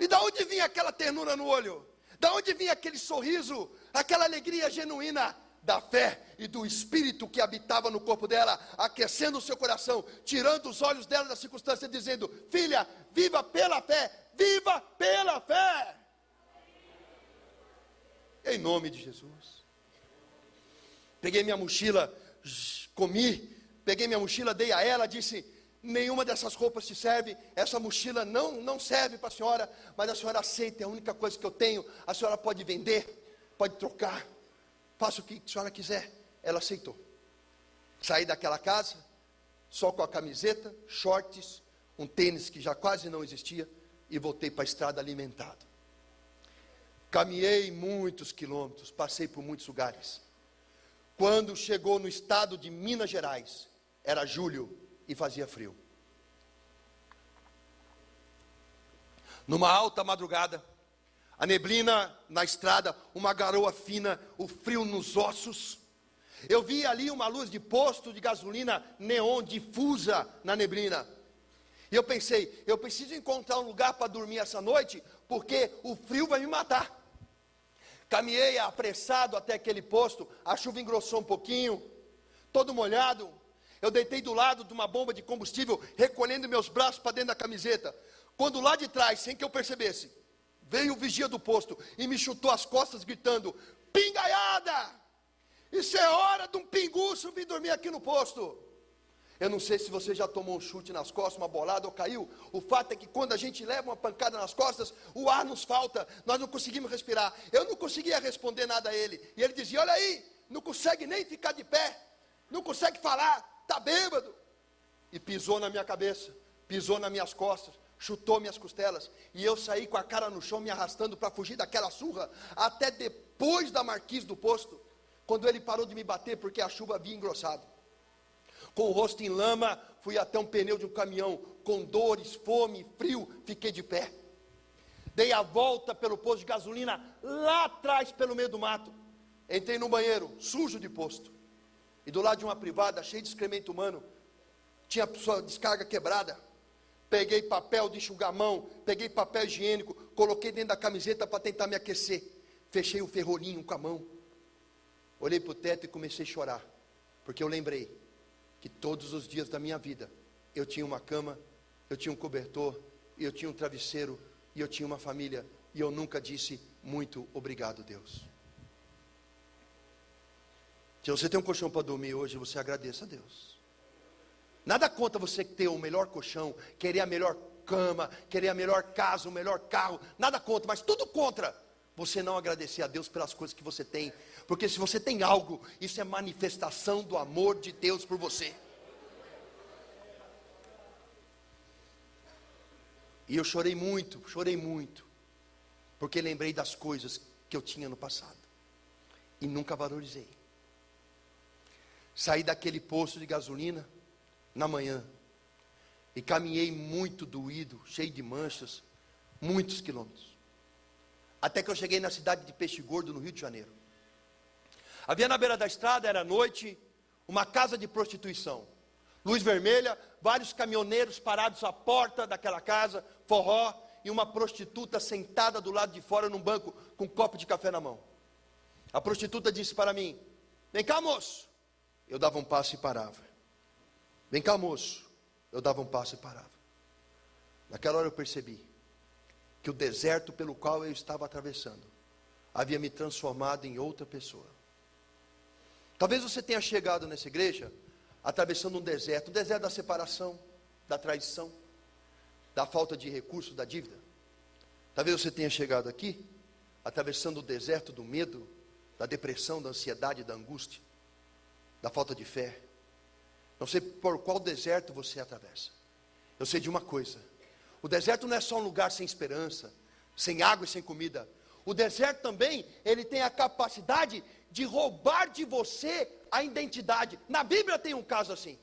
E da onde vinha aquela ternura no olho? Da onde vinha aquele sorriso, aquela alegria genuína? Da fé e do Espírito que habitava no corpo dela, aquecendo o seu coração, tirando os olhos dela da circunstância, dizendo: filha, viva pela fé, viva pela fé. Em nome de Jesus. Peguei minha mochila, comi, peguei minha mochila, dei a ela, disse: nenhuma dessas roupas te serve, essa mochila não serve para a senhora, mas a senhora aceita, é a única coisa que eu tenho, a senhora pode vender, pode trocar, faça o que a senhora quiser. Ela aceitou. Saí daquela casa, só com a camiseta, shorts, um tênis que já quase não existia, e voltei para a estrada alimentado. Caminhei muitos quilômetros, passei por muitos lugares. Quando chegou no estado de Minas Gerais, era julho, e fazia frio. Numa alta madrugada, a neblina na estrada, uma garoa fina, o frio nos ossos. Eu vi ali uma luz de posto de gasolina neon difusa na neblina. E eu pensei: eu preciso encontrar um lugar para dormir essa noite, porque o frio vai me matar. Caminhei apressado até aquele posto, a chuva engrossou um pouquinho, todo molhado. Eu deitei do lado de uma bomba de combustível, recolhendo meus braços para dentro da camiseta. Quando lá de trás, sem que eu percebesse, veio o vigia do posto e me chutou as costas gritando: pingaiada! Isso é hora de um pinguço vir dormir aqui no posto. Eu não sei se você já tomou um chute nas costas, uma bolada ou caiu. O fato é que quando a gente leva uma pancada nas costas, o ar nos falta, nós não conseguimos respirar. Eu não conseguia responder nada a ele. E ele dizia: olha aí, não consegue nem ficar de pé, não consegue falar, está bêbado. E pisou na minha cabeça, pisou nas minhas costas, chutou minhas costelas. E eu saí com a cara no chão, me arrastando para fugir daquela surra, até depois da marquise do posto, quando ele parou de me bater, porque a chuva havia engrossado. Com o rosto em lama, fui até um pneu de um caminhão, com dores, fome, frio, fiquei de pé. Dei a volta pelo posto de gasolina, lá atrás, pelo meio do mato. Entrei no banheiro, sujo de posto. E do lado de uma privada, cheia de excremento humano, tinha sua descarga quebrada. Peguei papel de enxugar a mão, peguei papel higiênico, coloquei dentro da camiseta para tentar me aquecer. Fechei o ferrolinho com a mão. Olhei para o teto e comecei a chorar, porque eu lembrei que todos os dias da minha vida, eu tinha uma cama, eu tinha um cobertor, eu tinha um travesseiro, e eu tinha uma família, e eu nunca disse muito obrigado, Deus. Se você tem um colchão para dormir hoje, você agradeça a Deus. Nada contra você ter o melhor colchão, querer a melhor cama, querer a melhor casa, o melhor carro, nada contra, mas tudo contra você não agradecer a Deus pelas coisas que você tem. Porque se você tem algo, isso é manifestação do amor de Deus por você. E eu chorei muito, porque lembrei das coisas que eu tinha no passado e nunca valorizei. Saí daquele posto de gasolina na manhã e caminhei muito doído, cheio de manchas, muitos quilômetros, até que eu cheguei na cidade de Peixe Gordo, no Rio de Janeiro. Havia na beira da estrada, era noite, uma casa de prostituição, luz vermelha, vários caminhoneiros parados à porta daquela casa, forró, e uma prostituta sentada do lado de fora num banco, com um copo de café na mão. A prostituta disse para mim: vem cá, moço. Eu dava um passo e parava. Vem cá, moço. Eu dava um passo e parava. Naquela hora eu percebi que o deserto pelo qual eu estava atravessando havia me transformado em outra pessoa. Talvez você tenha chegado nessa igreja atravessando um deserto da separação, da traição, da falta de recursos, da dívida. Talvez você tenha chegado aqui atravessando o deserto do medo, da depressão, da ansiedade, da angústia, da falta de fé. Não sei por qual deserto você atravessa. Eu sei de uma coisa: o deserto não é só um lugar sem esperança, sem água e sem comida. O deserto também, ele tem a capacidade de roubar de você a identidade. Na Bíblia tem um caso assim.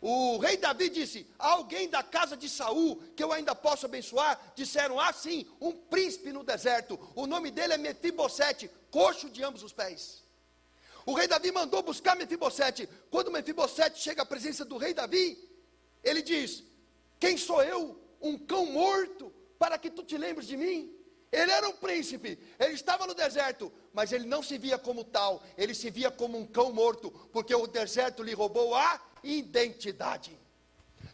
O rei Davi disse: alguém da casa de Saul, que eu ainda posso abençoar. Disseram: ah sim, um príncipe no deserto, o nome dele é Mefibosete, coxo de ambos os pés. O rei Davi mandou buscar Mefibosete. Quando Mefibosete chega à presença do rei Davi, ele diz: quem sou eu, um cão morto, para que tu te lembres de mim? Ele era um príncipe, ele estava no deserto, mas ele não se via como tal, ele se via como um cão morto, porque o deserto lhe roubou a identidade.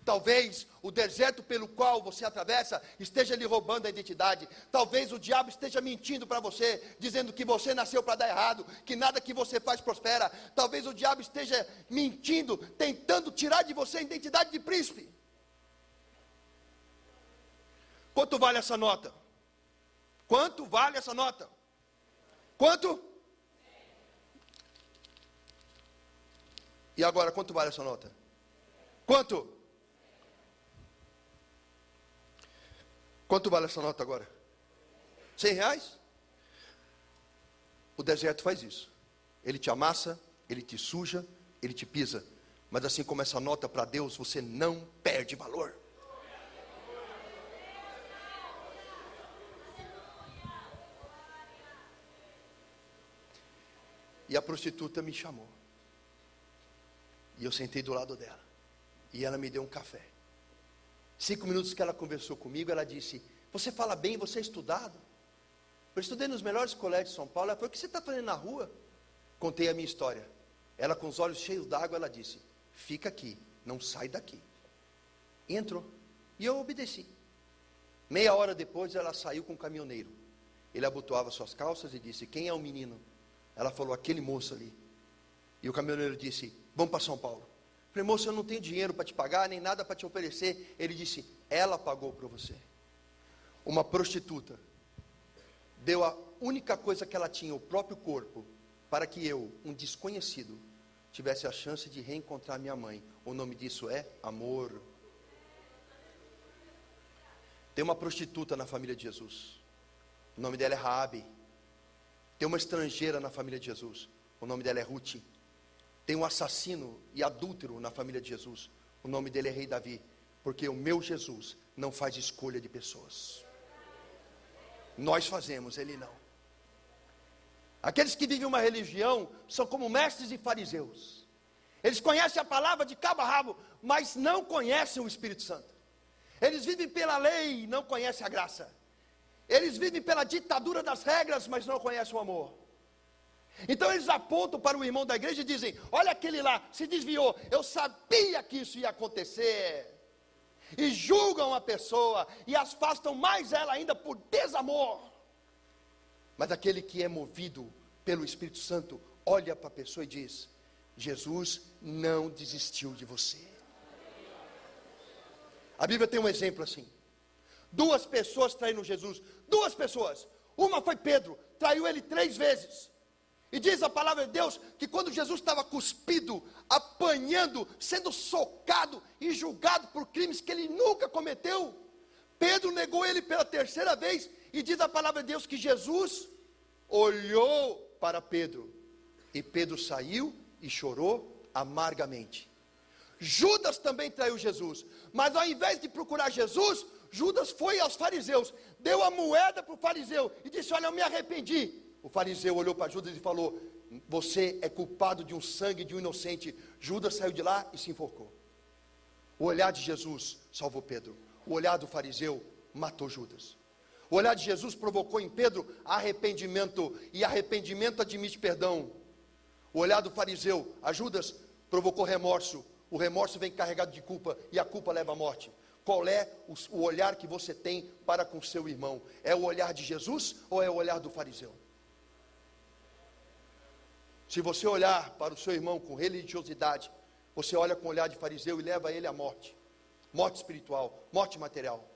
Talvez o deserto pelo qual você atravessa esteja lhe roubando a identidade. Talvez o diabo esteja mentindo para você, dizendo que você nasceu para dar errado, que nada que você faz prospera. Talvez o diabo esteja mentindo, tentando tirar de você a identidade de príncipe. Quanto vale essa nota? Quanto vale essa nota? Quanto? E agora, quanto vale essa nota? Quanto? Quanto vale essa nota agora? R$100? O deserto faz isso. Ele te amassa, ele te suja, ele te pisa. Mas assim como essa nota para Deus, você não perde valor. E a prostituta me chamou. E eu sentei do lado dela. E ela me deu um café. 5 minutos que ela conversou comigo, ela disse: você fala bem, você é estudado? Eu estudei nos melhores colégios de São Paulo. Ela falou: o que você está fazendo na rua? Contei a minha história. Ela, com os olhos cheios d'água, ela disse: fica aqui, não sai daqui. E entrou. E eu obedeci. Meia hora depois, ela saiu com um caminhoneiro. Ele abotoava suas calças e disse: quem é o menino? Ela falou: aquele moço ali. E o caminhoneiro disse: vamos para São Paulo. Falei, moço, eu não tenho dinheiro para te pagar, nem nada para te oferecer. Ele disse, ela pagou para você. Uma prostituta deu a única coisa que ela tinha, o próprio corpo, para que eu, um desconhecido, tivesse a chance de reencontrar minha mãe. O nome disso é amor. Tem uma prostituta na família de Jesus. O nome dela é Raabe. Tem uma estrangeira na família de Jesus. O nome dela é Ruth. Tem um assassino e adúltero na família de Jesus. O nome dele é Rei Davi. Porque o meu Jesus não faz escolha de pessoas. Nós fazemos, ele não. Aqueles que vivem uma religião são como mestres e fariseus. Eles conhecem a palavra de cabo a rabo, mas não conhecem o Espírito Santo. Eles vivem pela lei e não conhecem a graça. Eles vivem pela ditadura das regras, mas não conhecem o amor. Então eles apontam para o irmão da igreja e dizem, olha aquele lá, se desviou, eu sabia que isso ia acontecer. E julgam a pessoa e afastam mais ela ainda por desamor. Mas aquele que é movido pelo Espírito Santo olha para a pessoa e diz, Jesus não desistiu de você. A Bíblia tem um exemplo assim. 2 pessoas traíram Jesus. 2 pessoas. Uma foi Pedro, traiu ele 3 vezes. E diz a palavra de Deus que quando Jesus estava cuspido, apanhando, sendo socado e julgado por crimes que ele nunca cometeu, Pedro negou ele pela 3ª vez. E diz a palavra de Deus que Jesus olhou para Pedro. E Pedro saiu e chorou amargamente. Judas também traiu Jesus. Mas ao invés de procurar Jesus, Judas foi aos fariseus. Deu a moeda para o fariseu e disse, olha, eu me arrependi. O fariseu olhou para Judas e falou, você é culpado de um sangue de um inocente. Judas saiu de lá e se enforcou. O olhar de Jesus salvou Pedro. O olhar do fariseu matou Judas. O olhar de Jesus provocou em Pedro arrependimento. E arrependimento admite perdão. O olhar do fariseu a Judas provocou remorso. O remorso vem carregado de culpa e a culpa leva à morte. Qual é o olhar que você tem para com seu irmão? É o olhar de Jesus ou é o olhar do fariseu? Se você olhar para o seu irmão com religiosidade, você olha com o olhar de fariseu e leva ele à morte. Morte espiritual, morte material.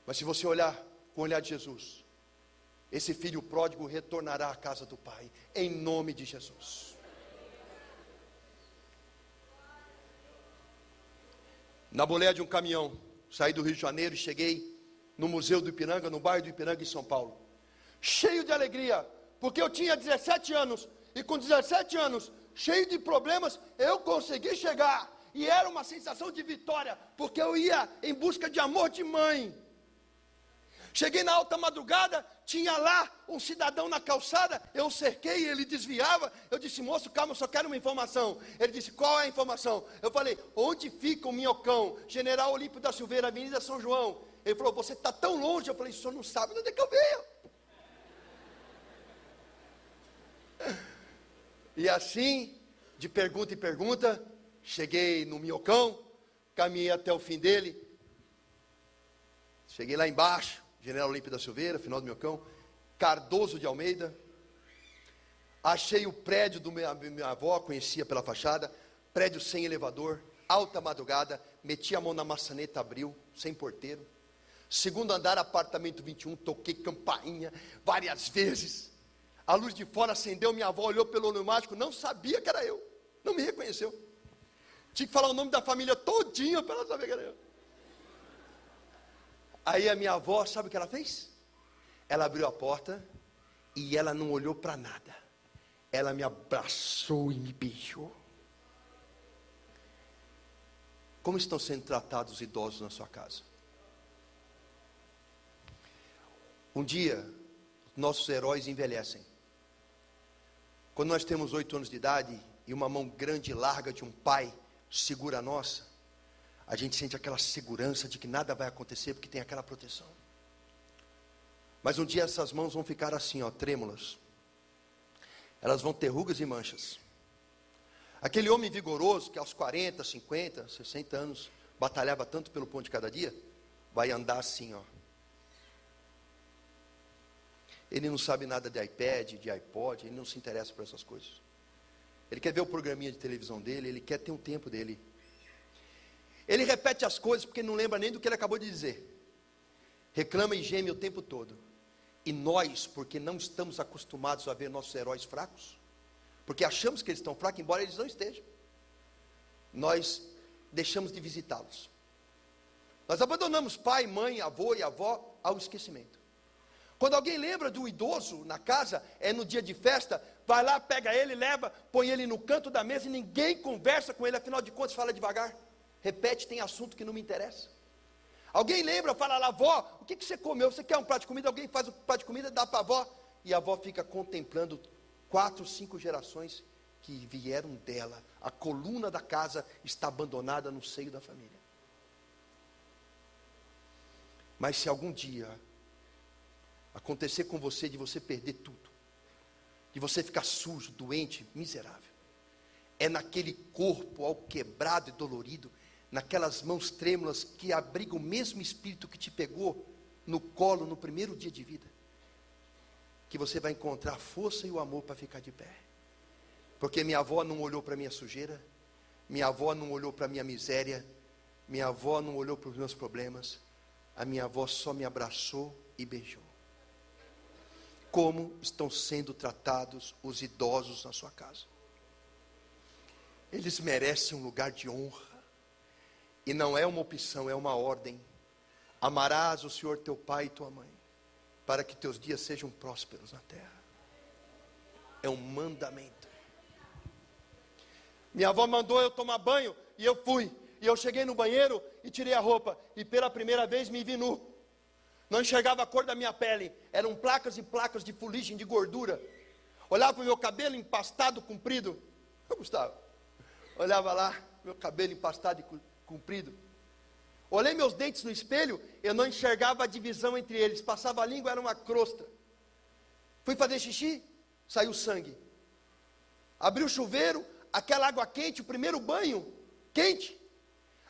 Mas se você olhar com o olhar de Jesus, esse filho pródigo retornará à casa do Pai, em nome de Jesus. Na boleia de um caminhão, saí do Rio de Janeiro e cheguei no Museu do Ipiranga, no bairro do Ipiranga, em São Paulo. Cheio de alegria, porque eu tinha 17 anos, e com 17 anos, cheio de problemas, eu consegui chegar. E era uma sensação de vitória, porque eu ia em busca de amor de mãe. Cheguei na alta madrugada, tinha lá um cidadão na calçada, eu cerquei, ele desviava, eu disse, moço, calma, eu só quero uma informação. Ele disse, qual é a informação? Eu falei, onde fica o Minhocão? General Olímpio da Silveira, Avenida São João. Ele falou, você está tão longe. Eu falei, o senhor não sabe onde é que eu venho. E assim, de pergunta em pergunta, cheguei no Minhocão, caminhei até o fim dele, cheguei lá embaixo, General Olímpio da Silveira, final do Minhocão, Cardoso de Almeida, achei o prédio do minha avó, conhecia pela fachada, prédio sem elevador, alta madrugada, meti a mão na maçaneta, abriu, sem porteiro, 2º andar, apartamento 21, toquei campainha várias vezes, a luz de fora acendeu, minha avó olhou pelo olho mágico, não sabia que era eu, não me reconheceu, tinha que falar o nome da família todinha para ela saber que era eu. Aí a minha avó, sabe o que ela fez? Ela abriu a porta e ela não olhou para nada, ela me abraçou e me beijou. Como estão sendo tratados os idosos na sua casa? Um dia, nossos heróis envelhecem. Quando nós temos 8 anos de idade e uma mão grande e larga de um pai segura a nossa, a gente sente aquela segurança de que nada vai acontecer porque tem aquela proteção. Mas um dia essas mãos vão ficar assim, ó, trêmulas. Elas vão ter rugas e manchas. Aquele homem vigoroso que aos 40, 50, 60 anos batalhava tanto pelo pão de cada dia, vai andar assim, ó. Ele não sabe nada de iPad, de iPod, ele não se interessa por essas coisas. Ele quer ver o programinha de televisão dele, ele quer ter um tempo dele. Ele repete as coisas porque não lembra nem do que ele acabou de dizer. Reclama e geme o tempo todo. E nós, porque não estamos acostumados a ver nossos heróis fracos, porque achamos que eles estão fracos, embora eles não estejam, nós deixamos de visitá-los. Nós abandonamos pai, mãe, avô e avó ao esquecimento. Quando alguém lembra de um idoso na casa, é no dia de festa, vai lá, pega ele, leva, põe ele no canto da mesa e ninguém conversa com ele, afinal de contas fala devagar, repete, tem assunto que não me interessa. Alguém lembra, fala lá, avó, o que você comeu? Você quer um prato de comida? Alguém faz um prato de comida, dá para a avó, e a avó fica contemplando 4, 5 gerações que vieram dela. A coluna da casa está abandonada no seio da família. Mas se algum dia acontecer com você de você perder tudo, de você ficar sujo, doente, miserável, é naquele corpo alquebrado e dolorido, naquelas mãos trêmulas que abrigam o mesmo espírito que te pegou no colo no primeiro dia de vida, que você vai encontrar a força e o amor para ficar de pé. Porque minha avó não olhou para a minha sujeira, minha avó não olhou para a minha miséria, minha avó não olhou para os meus problemas, a minha avó só me abraçou e beijou. Como estão sendo tratados os idosos na sua casa? Eles merecem um lugar de honra, e não é uma opção, é uma ordem. Amarás o Senhor teu pai e tua mãe, para que teus dias sejam prósperos na terra. É um mandamento. Minha avó mandou eu tomar banho, e eu fui. E eu cheguei no banheiro e tirei a roupa, e pela primeira vez me vi nu. Não enxergava a cor da minha pele, eram placas e placas de fuligem, de gordura. Olhava para o meu cabelo empastado, comprido. Gustavo, olhava lá, meu cabelo empastado e comprido. Olhei meus dentes no espelho, eu não enxergava a divisão entre eles, passava a língua, era uma crosta. Fui fazer xixi, saiu sangue. Abri o chuveiro, aquela água quente, o primeiro banho, quente.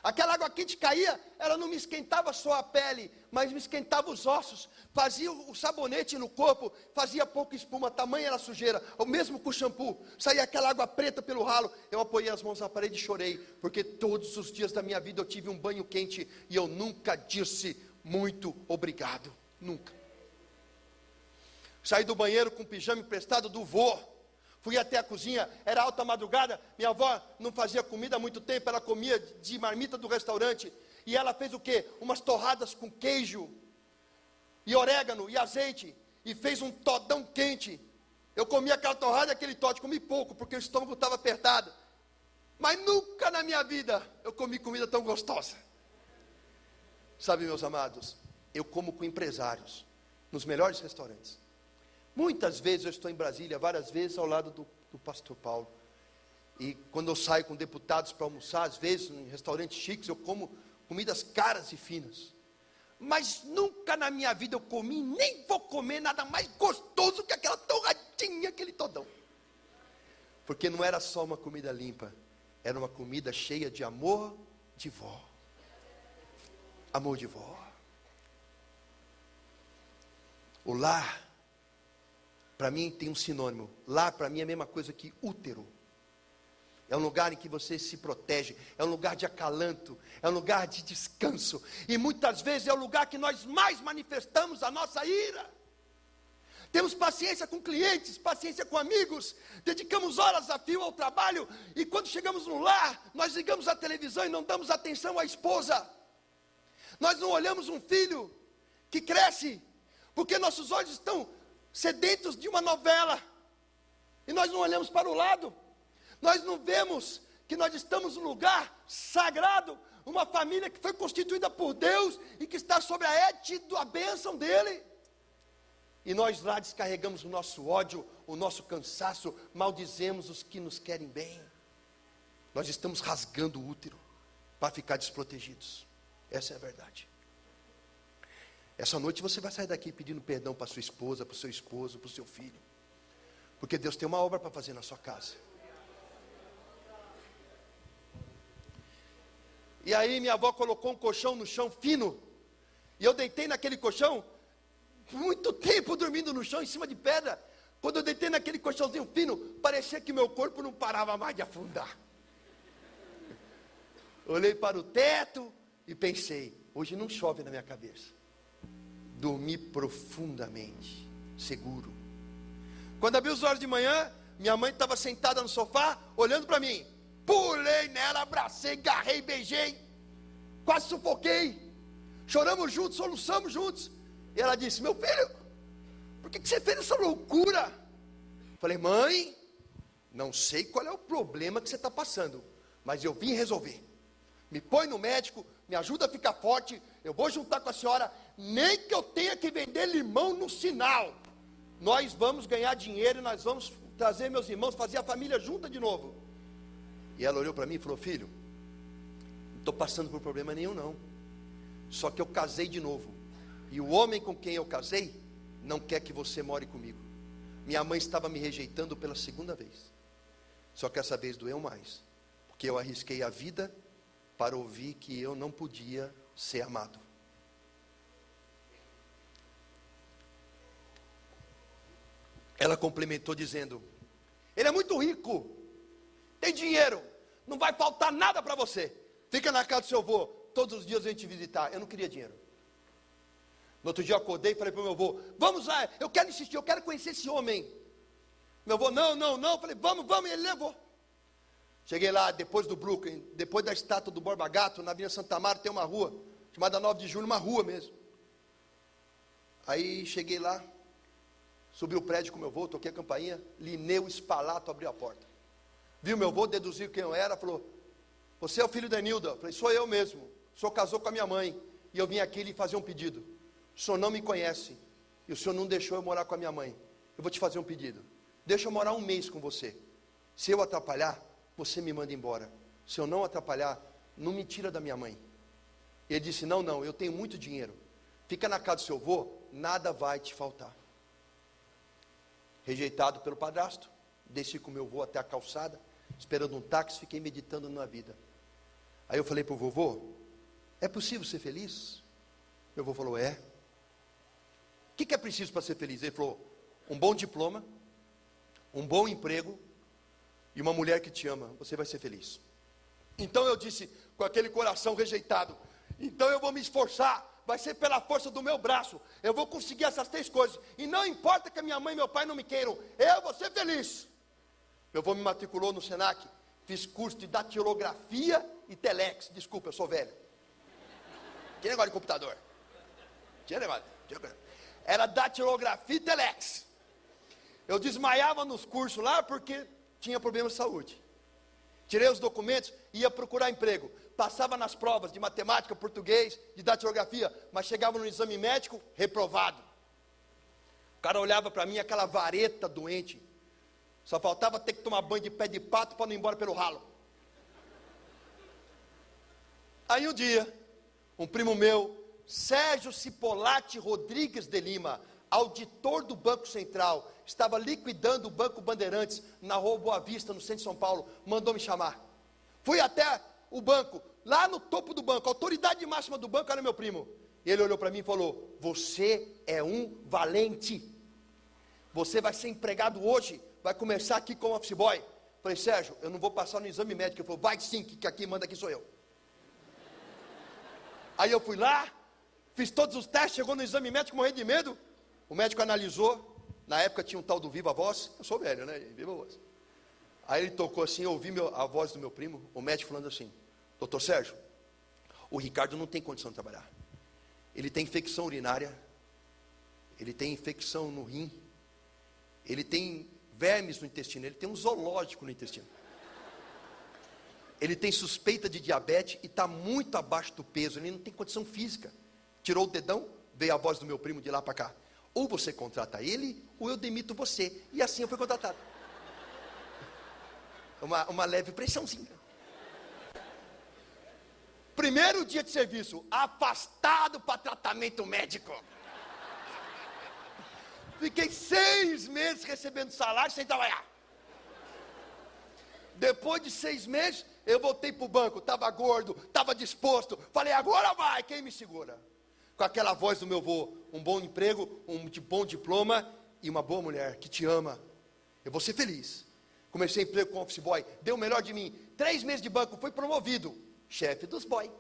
Aquela água quente caía, ela não me esquentava só a pele, mas me esquentava os ossos, fazia o sabonete no corpo, fazia pouca espuma, tamanha era a sujeira, o mesmo com o shampoo, saía aquela água preta pelo ralo, eu apoiei as mãos na parede e chorei, porque todos os dias da minha vida eu tive um banho quente, e eu nunca disse muito obrigado, nunca. Saí do banheiro com o pijama emprestado do vô, fui até a cozinha, era alta madrugada, minha avó não fazia comida há muito tempo, ela comia de marmita do restaurante, e ela fez o quê? Umas torradas com queijo, e orégano, e azeite, e fez um todão quente. Eu comi aquela torrada e aquele toddy, comi pouco, porque o estômago estava apertado, mas nunca na minha vida eu comi comida tão gostosa. Sabe, meus amados, eu como com empresários, nos melhores restaurantes. Muitas vezes eu estou em Brasília, várias vezes ao lado do pastor Paulo. E quando eu saio com deputados para almoçar, às vezes em restaurantes chiques, eu como comidas caras e finas. Mas nunca na minha vida eu comi, nem vou comer nada mais gostoso que aquela torradinha, aquele todão. Porque não era só uma comida limpa, era uma comida cheia de amor de vó. Amor de vó. O lar, para mim tem um sinônimo. Lar para mim é a mesma coisa que útero. É um lugar em que você se protege, é um lugar de acalanto, é um lugar de descanso. E muitas vezes é o lugar que nós mais manifestamos a nossa ira. Temos paciência com clientes, paciência com amigos, dedicamos horas a fio ao trabalho, e quando chegamos no lar, nós ligamos a televisão e não damos atenção à esposa. Nós não olhamos um filho que cresce, porque nossos olhos estão sedentos de uma novela, e nós não olhamos para o lado. Nós não vemos que nós estamos num lugar sagrado, uma família que foi constituída por Deus e que está sob a égide da bênção dele. E nós lá descarregamos o nosso ódio, o nosso cansaço, maldizemos os que nos querem bem. Nós estamos rasgando o útero para ficar desprotegidos. Essa é a verdade. Essa noite você vai sair daqui pedindo perdão para sua esposa, para o seu esposo, para o seu filho. Porque Deus tem uma obra para fazer na sua casa. E aí minha avó colocou um colchão no chão fino, e eu deitei naquele colchão, muito tempo dormindo no chão, em cima de pedra, Quando eu deitei naquele colchãozinho fino, parecia que meu corpo não parava mais de afundar. Olhei para o teto e pensei, hoje não chove na minha cabeça. Dormi profundamente, seguro. Quando abri os olhos de manhã, minha mãe estava sentada no sofá, olhando para mim. Pulei nela, abracei, agarrei, beijei, quase sufoquei. Choramos juntos, soluçamos juntos. E ela disse, meu filho, por que você fez essa loucura? Falei, mãe, não sei qual é o problema que você está passando, mas eu vim resolver. Me põe no médico, me ajuda a ficar forte, eu vou juntar com a senhora, nem que eu tenha que vender limão no sinal. Nós vamos ganhar dinheiro e nós vamos trazer meus irmãos, fazer a família junta de novo. E ela olhou para mim e falou, filho, não estou passando por problema nenhum não. Só que eu casei de novo. E o homem com quem eu casei, não quer que você more comigo. Minha mãe estava me rejeitando pela segunda vez. Só que essa vez doeu mais. Porque eu arrisquei a vida para ouvir que eu não podia ser amado. Ela complementou dizendo, ele é muito rico, tem dinheiro, não vai faltar nada para você. Fica na casa do seu avô, todos os dias a gente visitar. Eu não queria dinheiro. No outro dia eu acordei e falei para o meu avô, vamos lá, eu quero insistir, eu quero conhecer esse homem. Meu avô, não, falei, vamos, e ele levou. Cheguei lá, depois do Brooklyn, depois da estátua do Borba Gato, na Avenida Santa Marta tem uma rua, chamada 9 de Julho, uma rua mesmo. Aí cheguei lá, subi o prédio com meu avô, toquei a campainha, Lineu Spalato abriu a porta. Viu meu avô, deduziu quem eu era, falou, você é o filho da Nilda? Eu falei, sou eu mesmo, o senhor casou com a minha mãe, e eu vim aqui lhe fazer um pedido. O senhor não me conhece, e o senhor não deixou eu morar com a minha mãe. Eu vou te fazer um pedido, deixa eu morar um mês com você. Se eu atrapalhar, você me manda embora. Se eu não atrapalhar, não me tira da minha mãe. Ele disse, não, eu tenho muito dinheiro. Fica na casa do seu avô, nada vai te faltar. Rejeitado pelo padrasto, desci com meu avô até a calçada, esperando um táxi, fiquei meditando na vida. Aí eu falei para o vovô, é possível ser feliz? Meu avô falou, é. O que é preciso para ser feliz? Ele falou, um bom diploma, um bom emprego, e uma mulher que te ama, você vai ser feliz. Então eu disse, com aquele coração rejeitado, então eu vou me esforçar, vai ser pela força do meu braço, eu vou conseguir essas 3 coisas, e não importa que a minha mãe e meu pai não me queiram, eu vou ser feliz. Meu avô me matriculou no Senac, fiz curso de datilografia e telex, desculpa, eu sou velho. Tinha negócio de computador, era datilografia e telex. Eu desmaiava nos cursos lá, porque tinha problema de saúde. Tirei os documentos, ia procurar emprego. Passava nas provas de matemática, português, de datilografia, mas chegava no exame médico, reprovado. O cara olhava para mim, aquela vareta doente. Só faltava ter que tomar banho de pé de pato para não ir embora pelo ralo. Aí um dia, um primo meu, Sérgio Cipolatti Rodrigues de Lima, auditor do Banco Central, estava liquidando o Banco Bandeirantes, na Rua Boa Vista, no centro de São Paulo, mandou me chamar. Fui até o banco, lá no topo do banco, a autoridade máxima do banco era meu primo. Ele olhou para mim e falou, você é um valente, você vai ser empregado hoje, vai começar aqui como office boy. Falei, Sérgio, eu não vou passar no exame médico. Ele falou, vai sim, que aqui manda aqui sou eu. Aí eu fui lá, fiz todos os testes, chegou no exame médico, morri de medo. O médico analisou, na época tinha um tal do Viva Voz, eu sou velho, né? Viva Voz. Aí ele tocou assim, eu ouvi a voz do meu primo, o médico falando assim, doutor Sérgio, o Ricardo não tem condição de trabalhar. Ele tem infecção urinária, ele tem infecção no rim, ele tem vermes no intestino, ele tem um zoológico no intestino. Ele tem suspeita de diabetes e está muito abaixo do peso, ele não tem condição física. Tirou o dedão, veio a voz do meu primo de lá para cá. Ou você contrata ele, ou eu demito você. E assim eu fui contratado. Uma leve pressãozinha. Primeiro dia de serviço, afastado para tratamento médico. Fiquei 6 meses recebendo salário sem trabalhar. Depois de 6 meses, eu voltei para o banco. Estava gordo, estava disposto. Falei, agora vai, quem me segura? Com aquela voz do meu avô, um bom emprego, um bom diploma e uma boa mulher que te ama, eu vou ser feliz. Comecei emprego com office boy, deu o melhor de mim. 3 meses de banco, fui promovido, chefe dos boy.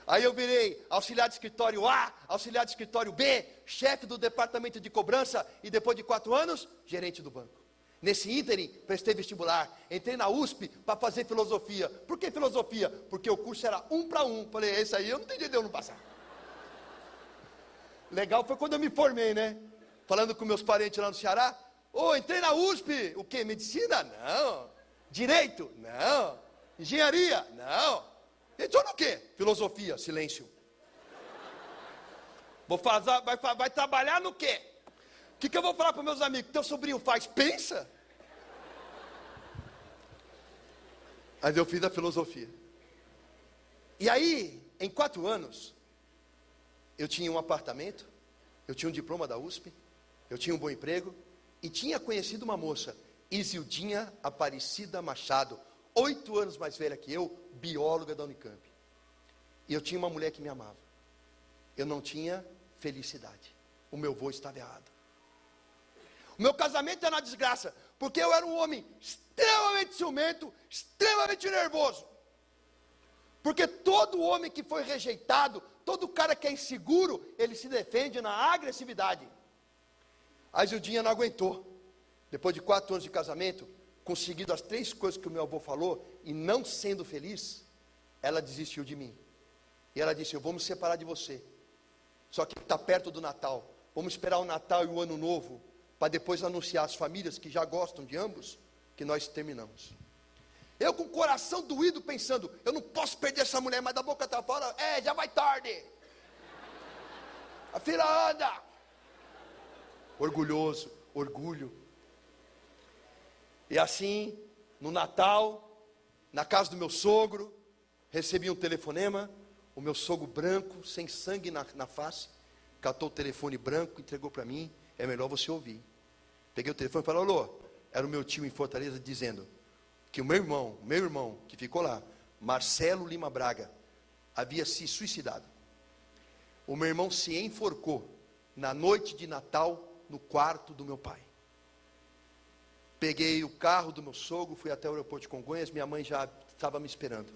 Aí eu virei auxiliar de escritório A, auxiliar de escritório B, chefe do departamento de cobrança e depois de 4 anos, gerente do banco. Nesse ínterim, prestei vestibular, entrei na USP para fazer filosofia. Por que filosofia? Porque o curso era 1 para 1. Falei, esse aí eu não entendi de eu não passar. Legal foi quando eu me formei, né? Falando com meus parentes lá no Ceará. Entrei na USP. O quê? Medicina? Não. Direito? Não. Engenharia? Não. Entrou no quê? Filosofia. Silêncio. Vai trabalhar no quê? O que eu vou falar para meus amigos? Teu sobrinho faz? Pensa. Mas eu fiz a filosofia. E aí, em 4 anos, eu tinha um apartamento, eu tinha um diploma da USP, eu tinha um bom emprego, e tinha conhecido uma moça, Isildinha Aparecida Machado, 8 anos mais velha que eu, bióloga da Unicamp. E eu tinha uma mulher que me amava. Eu não tinha felicidade. O meu vô estava errado. O meu casamento era uma desgraça, porque eu era um homem extremamente ciumento, extremamente nervoso. Porque todo homem que foi rejeitado, todo cara que é inseguro, ele se defende na agressividade. A Isildinha não aguentou. Depois de 4 anos de casamento, conseguido as 3 coisas que o meu avô falou, e não sendo feliz, ela desistiu de mim. E ela disse, eu vou me separar de você. Só que está perto do Natal. Vamos esperar o Natal e o Ano Novo, para depois anunciar às famílias que já gostam de ambos, que nós terminamos. Eu com o coração doído pensando, eu não posso perder essa mulher, mas da boca está fora, já vai tarde. A fila anda. Orgulhoso, orgulho. E assim, no Natal, na casa do meu sogro, recebi um telefonema, o meu sogro branco, sem sangue na face, catou o telefone branco, entregou para mim, é melhor você ouvir. Peguei o telefone e falei, alô, era o meu tio em Fortaleza dizendo que o meu irmão que ficou lá, Marcelo Lima Braga, havia se suicidado. O meu irmão se enforcou na noite de Natal no quarto do meu pai. Peguei o carro do meu sogro, fui até o aeroporto de Congonhas, minha mãe já estava me esperando.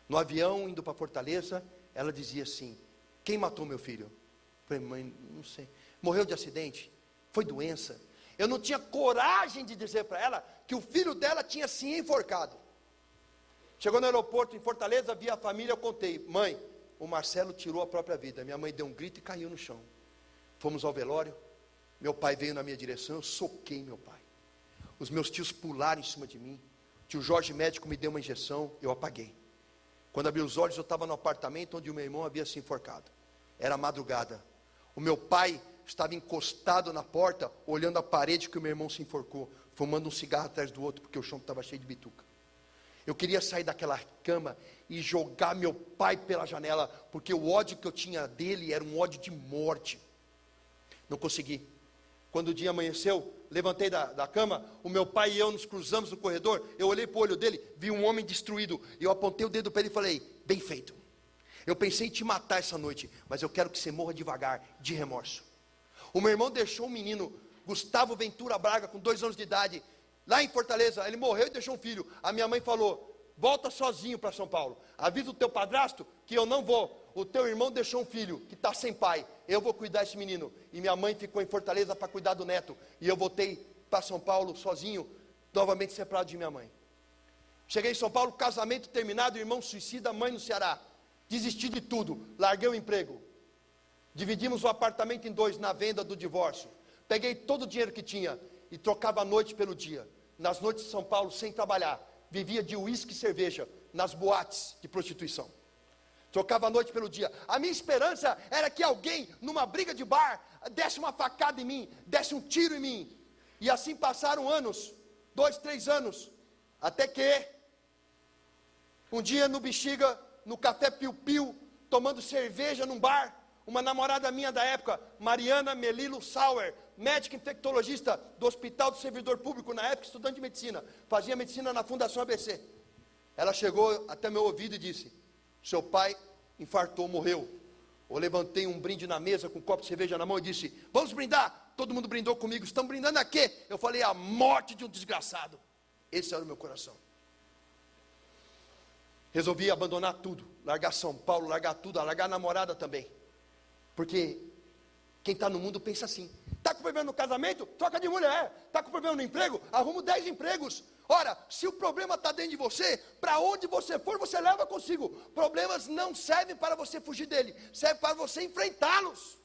No avião, indo para Fortaleza, ela dizia assim, quem matou meu filho? Eu falei, mãe, não sei. Morreu de acidente? Foi doença? Eu não tinha coragem de dizer para ela que o filho dela tinha se enforcado. Chegou no aeroporto em Fortaleza, vi a família, eu contei, mãe, o Marcelo tirou a própria vida. Minha mãe deu um grito e caiu no chão. Fomos ao velório, meu pai veio na minha direção, eu soquei meu pai. Os meus tios pularam em cima de mim. O tio Jorge médico me deu uma injeção, eu apaguei. Quando abri os olhos, eu estava no apartamento onde o meu irmão havia se enforcado. Era madrugada. O meu pai estava encostado na porta, olhando a parede que o meu irmão se enforcou, fumando um cigarro atrás do outro, porque o chão estava cheio de bituca. Eu queria sair daquela cama e jogar meu pai pela janela, porque o ódio que eu tinha dele era um ódio de morte. Não consegui. Quando o dia amanheceu, levantei da cama, o meu pai e eu nos cruzamos no corredor, eu olhei para o olho dele, vi um homem destruído, e eu apontei o dedo para ele e falei, bem feito. Eu pensei em te matar essa noite, mas eu quero que você morra devagar, de remorso. O meu irmão deixou um menino, Gustavo Ventura Braga, com 2 anos de idade, lá em Fortaleza, ele morreu e deixou um filho. A minha mãe falou, volta sozinho para São Paulo, avisa o teu padrasto que eu não vou. O teu irmão deixou um filho que está sem pai, eu vou cuidar desse menino. E minha mãe ficou em Fortaleza para cuidar do neto, e eu voltei para São Paulo sozinho, novamente separado de minha mãe. Cheguei em São Paulo, casamento terminado, irmão suicida, mãe no Ceará. Desisti de tudo, larguei o emprego. Dividimos o apartamento em 2 na venda do divórcio. Peguei todo o dinheiro que tinha e trocava a noite pelo dia. Nas noites de São Paulo, sem trabalhar, vivia de uísque e cerveja, nas boates de prostituição. Trocava a noite pelo dia. A minha esperança era que alguém, numa briga de bar, desse uma facada em mim, desse um tiro em mim. E assim passaram anos, 2, 3 anos, até que, um dia no Bexiga, no Café Piu Piu, tomando cerveja num bar, uma namorada minha da época, Mariana Melilo Sauer, médica infectologista do Hospital do Servidor Público, na época estudante de medicina, fazia medicina na Fundação ABC. Ela chegou até meu ouvido e disse, seu pai infartou, morreu. Eu levantei um brinde na mesa com um copo de cerveja na mão e disse: vamos brindar. Todo mundo brindou comigo. Estão brindando a quê? Eu falei: a morte de um desgraçado. Esse era o meu coração. Resolvi abandonar tudo, largar São Paulo, largar tudo, largar a namorada também. Porque quem está no mundo pensa assim: está com problema no casamento? Troca de mulher. Está com problema no emprego? Arruma 10 empregos. Ora, se o problema está dentro de você, para onde você for, você leva consigo. Problemas não servem para você fugir dele, servem para você enfrentá-los.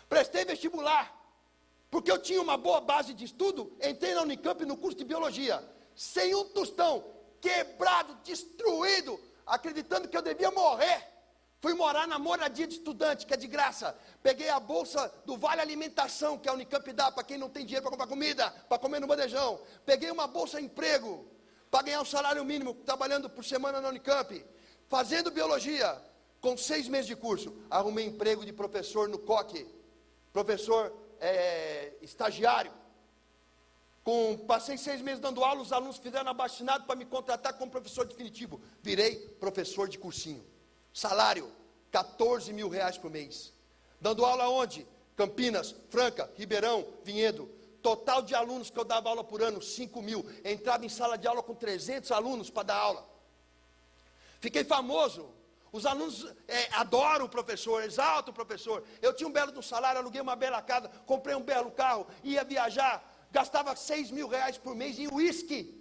Prestei vestibular, porque eu tinha uma boa base de estudo. Entrei na Unicamp no curso de biologia, sem um tostão, quebrado, destruído, acreditando que eu devia morrer. Fui morar na moradia de estudante, que é de graça. Peguei a bolsa do Vale Alimentação, que a Unicamp dá para quem não tem dinheiro para comprar comida, para comer no bandejão. Peguei uma bolsa de emprego, para ganhar um salário mínimo, trabalhando por semana na Unicamp. Fazendo biologia, com 6 meses de curso. Arrumei emprego de professor no COC. Professor estagiário. Passei 6 meses dando aula, os alunos fizeram abaixinado para me contratar como professor definitivo. Virei professor de cursinho. Salário, 14 mil reais por mês. Dando aula onde? Campinas, Franca, Ribeirão, Vinhedo. Total de alunos que eu dava aula por ano, 5 mil. Entrava em sala de aula com 300 alunos para dar aula. Fiquei famoso. Os alunos adoram o professor, exaltam o professor. Eu tinha um belo salário, aluguei uma bela casa, comprei um belo carro, ia viajar, gastava 6 mil reais por mês em uísque.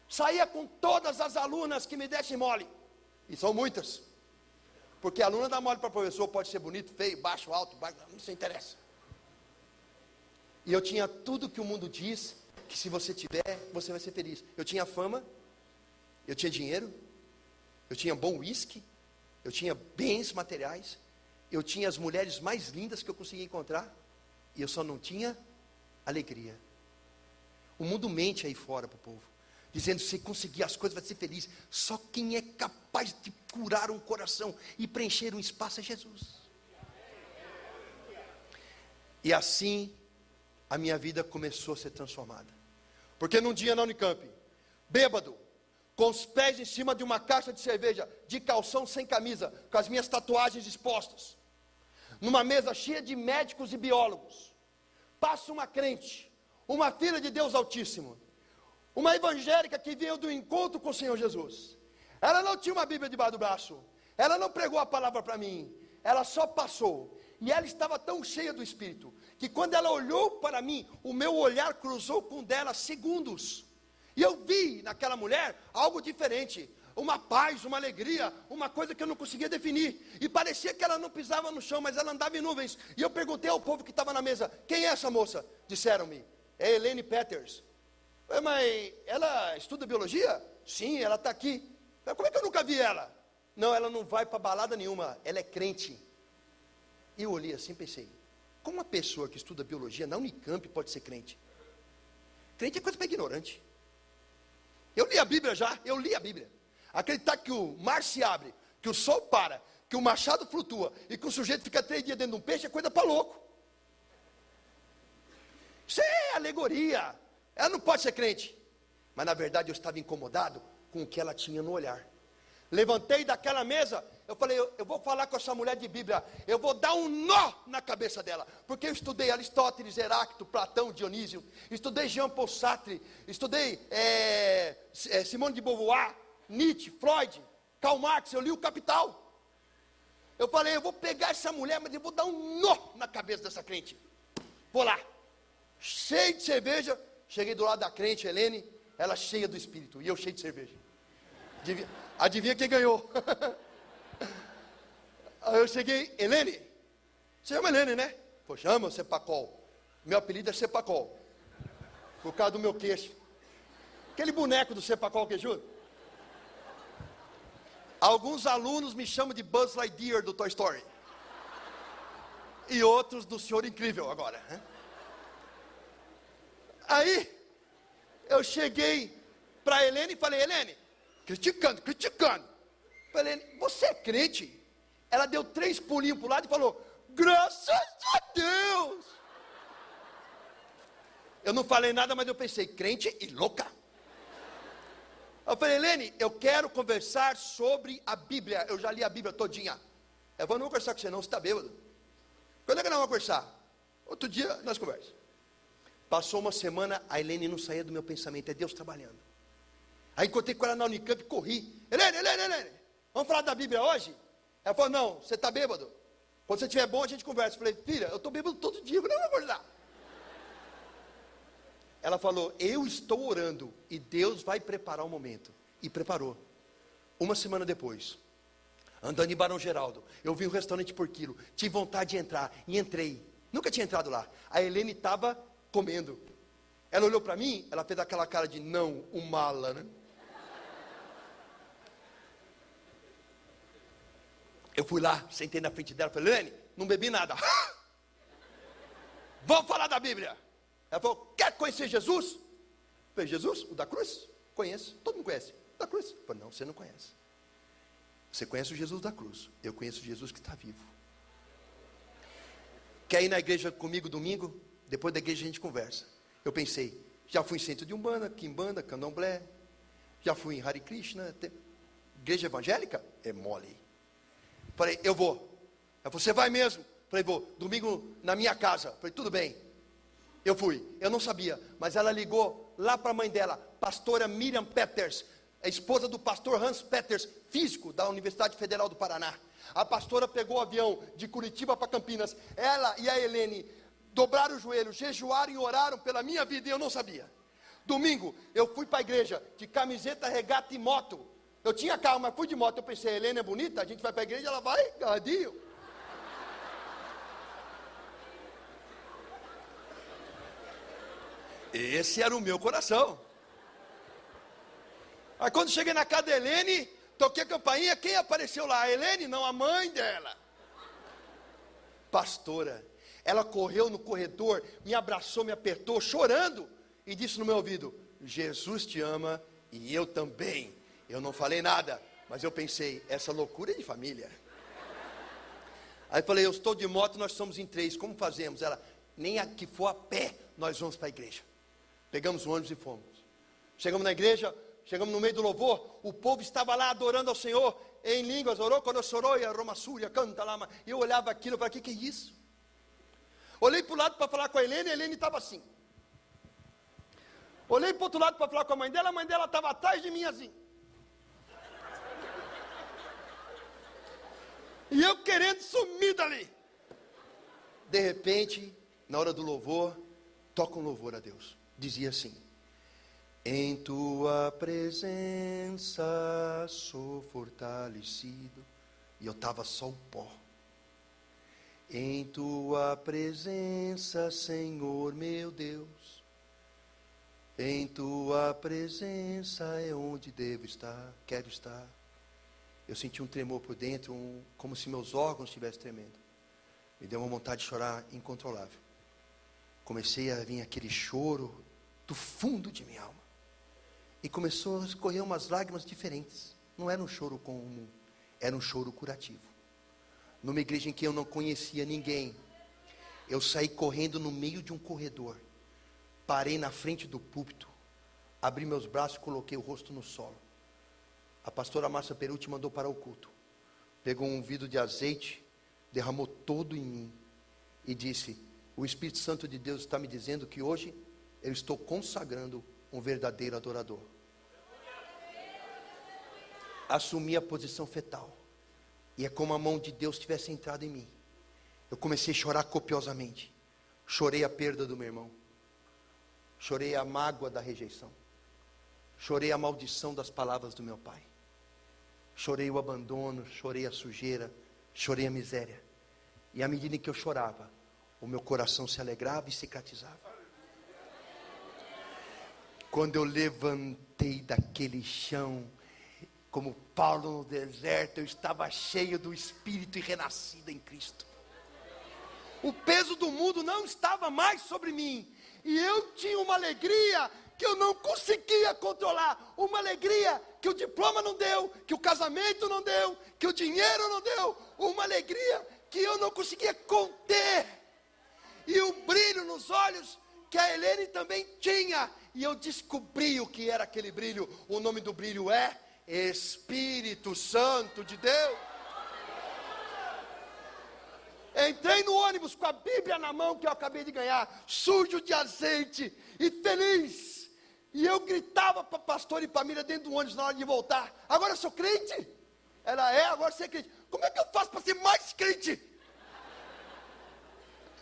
Saía com todas as alunas que me dessem mole. E são muitas. Porque a aluna dá mole para o professor, pode ser bonito, feio, baixo, alto, não se interessa. E eu tinha tudo que o mundo diz, que se você tiver, você vai ser feliz. Eu tinha fama, eu tinha dinheiro, eu tinha bom uísque, eu tinha bens materiais, eu tinha as mulheres mais lindas que eu conseguia encontrar, e eu só não tinha alegria. O mundo mente aí fora para o povo, dizendo: se conseguir as coisas vai ser feliz. Só quem é capaz de curar um coração e preencher um espaço é Jesus. E assim a minha vida começou a ser transformada. Porque num dia na Unicamp, bêbado, com os pés em cima de uma caixa de cerveja, de calção, sem camisa, com as minhas tatuagens expostas, numa mesa cheia de médicos e biólogos, passa uma crente, uma filha de Deus Altíssimo, uma evangélica que veio do encontro com o Senhor Jesus. Ela não tinha uma Bíblia debaixo do braço, ela não pregou a palavra para mim, ela só passou. E ela estava tão cheia do Espírito, que quando ela olhou para mim, o meu olhar cruzou com o dela segundos. E eu vi naquela mulher algo diferente, uma paz, uma alegria, uma coisa que eu não conseguia definir. E parecia que ela não pisava no chão, mas ela andava em nuvens. E eu perguntei ao povo que estava na mesa: quem é essa moça? Disseram-me: é Elaine Peters. Mas ela estuda biologia? Sim, ela está aqui. Mas como é que eu nunca vi ela? Não, ela não vai para balada nenhuma, ela é crente. E eu olhei assim e pensei: como uma pessoa que estuda biologia na Unicamp pode ser crente? Crente é coisa para ignorante. Eu li a Bíblia já, eu li a Bíblia. Acreditar que o mar se abre, que o sol para, que o machado flutua e que o sujeito fica 3 dias dentro de um peixe é coisa para louco. Isso é alegoria. Ela não pode ser crente. Mas na verdade eu estava incomodado com o que ela tinha no olhar. Levantei daquela mesa, eu falei: eu vou falar com essa mulher de Bíblia, eu vou dar um nó na cabeça dela, porque eu estudei Aristóteles, Heráclito, Platão, Dionísio, estudei Jean Paul Sartre, estudei Simone de Beauvoir, Nietzsche, Freud, Karl Marx, eu li o Capital. Eu falei: eu vou pegar essa mulher, mas eu vou dar um nó na cabeça dessa crente. Vou lá, cheio de cerveja, cheguei do lado da crente, Helene, ela cheia do Espírito, e eu cheio de cerveja. Adivinha quem ganhou? Aí eu cheguei: Helene, você chama Helene, né? Pô, chama Cepacol. Meu apelido é Cepacol, por causa do meu queixo. Aquele boneco do Cepacol que juro. Alguns alunos me chamam de Buzz Lightyear do Toy Story. E outros do Senhor Incrível agora. Né? Aí, eu cheguei para Helene e falei: Helene, criticando. Falei: você é crente? Ela deu 3 pulinhos para o lado e falou: graças a Deus. Eu não falei nada, mas eu pensei: crente e louca. Eu falei: Helene, eu quero conversar sobre a Bíblia. Eu já li a Bíblia todinha. Ela falou, não vou conversar com você não, você está bêbado. Quando é que nós vamos conversar? Outro dia nós conversamos. Passou uma semana, a Helene não saía do meu pensamento, é Deus trabalhando. Aí encontrei com ela na Unicamp e corri. Helene, vamos falar da Bíblia hoje? Ela falou, não, você está bêbado. Quando você estiver bom, a gente conversa. Eu falei, filha, eu estou bêbado todo dia, eu não vou acordar. Ela falou, eu estou orando e Deus vai preparar o momento. E preparou. Uma semana depois, andando em Barão Geraldo, eu vi um restaurante por quilo, tive vontade de entrar, e entrei. Nunca tinha entrado lá. A Helene estava comendo. Ela olhou para mim, ela fez aquela cara de não, um mala, né? Eu fui lá, sentei na frente dela, falei, Helene, não bebi nada. Vamos falar da Bíblia. Ela falou, quer conhecer Jesus? Eu falei, Jesus? O da cruz? Conheço, todo mundo conhece. O da cruz? Eu falei, não, você não conhece. Você conhece o Jesus da cruz, eu conheço o Jesus que está vivo. Quer ir na igreja comigo domingo? Depois da igreja a gente conversa. Eu pensei, já fui em centro de Umbanda, Quimbanda, Candomblé, já fui em Hare Krishna, igreja evangélica? É mole. Falei, eu vou. Ela falou, você vai mesmo? Falei, vou, domingo na minha casa. Falei, tudo bem. Eu fui, eu não sabia, mas ela ligou lá para a mãe dela, pastora Miriam Peters, a esposa do pastor Hans Peters, físico da Universidade Federal do Paraná. A pastora pegou o avião de Curitiba para Campinas. Ela e a Helene dobraram o joelho, jejuaram e oraram pela minha vida e eu não sabia. Domingo, eu fui para a igreja de camiseta, regata e moto. Eu tinha carro, mas fui de moto. Eu pensei, a Helene é bonita, a gente vai para a igreja, ela vai, gadinho. Esse era o meu coração. Aí quando cheguei na casa da Helene, toquei a campainha, quem apareceu lá? A Helene? Não, a mãe dela. Pastora. Ela correu no corredor, me abraçou, me apertou, chorando, e disse no meu ouvido, Jesus te ama e eu também. Eu não falei nada, mas eu pensei, essa loucura é de família. Aí falei, eu estou de moto, nós somos em 3, como fazemos? Ela, nem a que for a pé, nós vamos para a igreja. Pegamos o ônibus e fomos. Chegamos na igreja, chegamos no meio do louvor, o povo estava lá adorando ao Senhor, em línguas, orou, quando sorou, e a Roma Súria, canta lá, e eu olhava aquilo, eu falei, o que é isso? Olhei para o lado para falar com a Helene estava assim. Olhei para o outro lado para falar com a mãe dela estava atrás de mim assim. E eu querendo sumir dali. De repente, na hora do louvor, toca um louvor a Deus. Dizia assim, em tua presença sou fortalecido. E eu estava só o pó. Em tua presença, Senhor meu Deus, em tua presença é onde devo estar, quero estar. Eu senti um tremor por dentro, como se meus órgãos estivessem tremendo. Me deu uma vontade de chorar incontrolável. Comecei a vir aquele choro do fundo de minha alma. E começou a escorrer umas lágrimas diferentes. Não era um choro comum, era um choro curativo. Numa igreja em que eu não conhecia ninguém, eu saí correndo no meio de um corredor, parei na frente do púlpito, abri meus braços e coloquei o rosto no solo. A pastora Márcia Perucci mandou parar o culto, pegou um vidro de azeite, derramou todo em mim e disse, o Espírito Santo de Deus está me dizendo que hoje eu estou consagrando um verdadeiro adorador. Assumi a posição fetal. E é como a mão de Deus tivesse entrado em mim. Eu comecei a chorar copiosamente. Chorei a perda do meu irmão. Chorei a mágoa da rejeição. Chorei a maldição das palavras do meu pai. Chorei o abandono, chorei a sujeira, chorei a miséria. E à medida em que eu chorava, o meu coração se alegrava e cicatrizava. Quando eu levantei daquele chão, como Paulo no deserto, eu estava cheio do Espírito e renascido em Cristo. O peso do mundo não estava mais sobre mim. E eu tinha uma alegria que eu não conseguia controlar. Uma alegria que o diploma não deu, que o casamento não deu, que o dinheiro não deu. Uma alegria que eu não conseguia conter. E o brilho nos olhos que a Helene também tinha. E eu descobri o que era aquele brilho. O nome do brilho é Espírito Santo de Deus. Entrei no ônibus com a Bíblia na mão que eu acabei de ganhar, sujo de azeite e feliz. E eu gritava para pastor e família dentro do ônibus na hora de voltar: agora eu sou crente? Ela agora você é crente. Como é que eu faço para ser mais crente?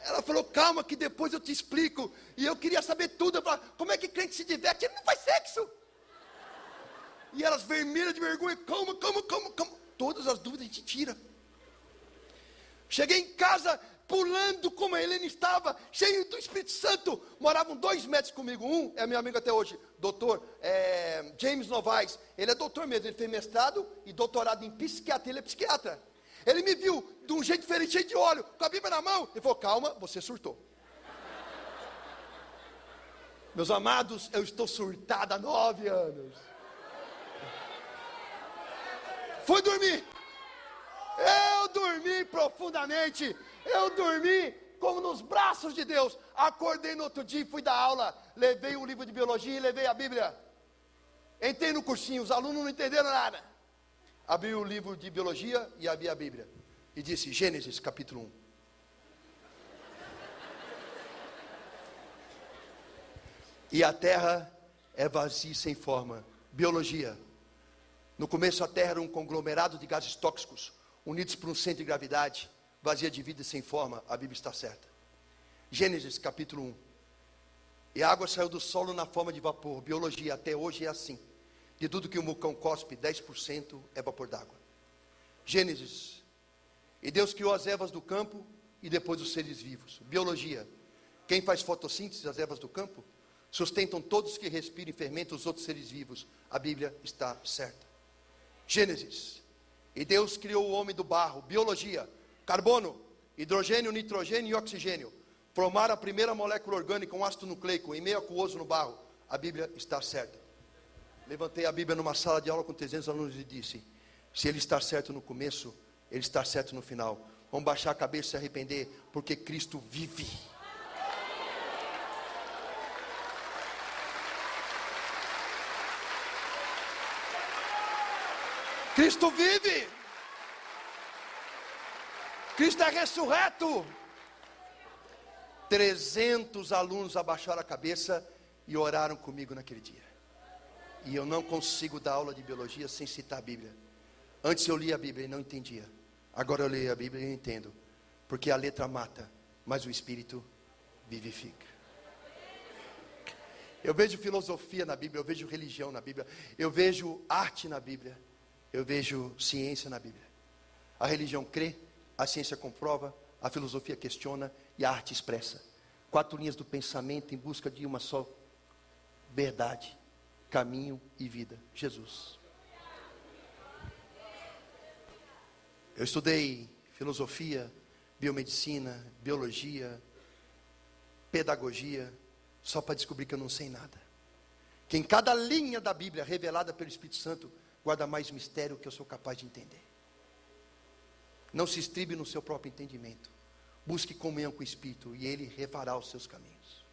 Ela falou: calma que depois eu te explico. E eu queria saber tudo. Eu falava: como é que crente se diverte? Ele não faz sexo. E elas vermelhas de vergonha: calma. Todas as dúvidas a gente tira. Cheguei em casa pulando como a Helena estava, cheio do Espírito Santo. Moravam 2 metros comigo. Um é meu amigo até hoje, doutor James Novaes. Ele é doutor mesmo, ele fez mestrado e doutorado em psiquiatria, ele é psiquiatra. Ele me viu de um jeito diferente, cheio de óleo, com a Bíblia na mão. Ele falou: calma, você surtou. Meus amados, eu estou surtado há 9 anos. Fui dormir. Eu dormi profundamente. Eu dormi como nos braços de Deus. Acordei no outro dia e fui dar aula. Levei um livro de biologia e levei a Bíblia. Entrei no cursinho, os alunos não entenderam nada. Abri o livro de biologia e abri a Bíblia. E disse: Gênesis capítulo 1. E a terra é vazia e sem forma. Biologia. No começo a terra era um conglomerado de gases tóxicos, unidos por um centro de gravidade, vazia de vida e sem forma. A Bíblia está certa. Gênesis capítulo 1. E a água saiu do solo na forma de vapor. Biologia, até hoje é assim. De tudo que um vulcão cospe, 10% é vapor d'água. Gênesis. E Deus criou as ervas do campo e depois os seres vivos. Biologia. Quem faz fotossíntese das ervas do campo sustentam todos que respiram e fermentam os outros seres vivos. A Bíblia está certa. Gênesis. E Deus criou o homem do barro. Biologia. Carbono, hidrogênio, nitrogênio e oxigênio. Formaram a primeira molécula orgânica, um ácido nucleico, em meio aquoso no barro. A Bíblia está certa. Levantei a Bíblia numa sala de aula com 300 alunos e disse: se ele está certo no começo, ele está certo no final. Vamos baixar a cabeça e se arrepender, porque Cristo vive. Cristo vive. Cristo é ressurreto. 300 alunos abaixaram a cabeça e oraram comigo naquele dia. E eu não consigo dar aula de biologia sem citar a Bíblia. Antes eu lia a Bíblia e não entendia. Agora eu leio a Bíblia e eu entendo. Porque a letra mata, mas o Espírito vivifica. Eu vejo filosofia na Bíblia, eu vejo religião na Bíblia, eu vejo arte na Bíblia, eu vejo ciência na Bíblia. A religião crê, a ciência comprova, a filosofia questiona e a arte expressa. 4 linhas do pensamento em busca de uma só verdade, caminho e vida: Jesus. Eu estudei filosofia, biomedicina, biologia, pedagogia, só para descobrir que eu não sei nada. Que em cada linha da Bíblia revelada pelo Espírito Santo guarda mais mistério que eu sou capaz de entender. Não se estribe no seu próprio entendimento. Busque comunhão com o Espírito e Ele refará os seus caminhos.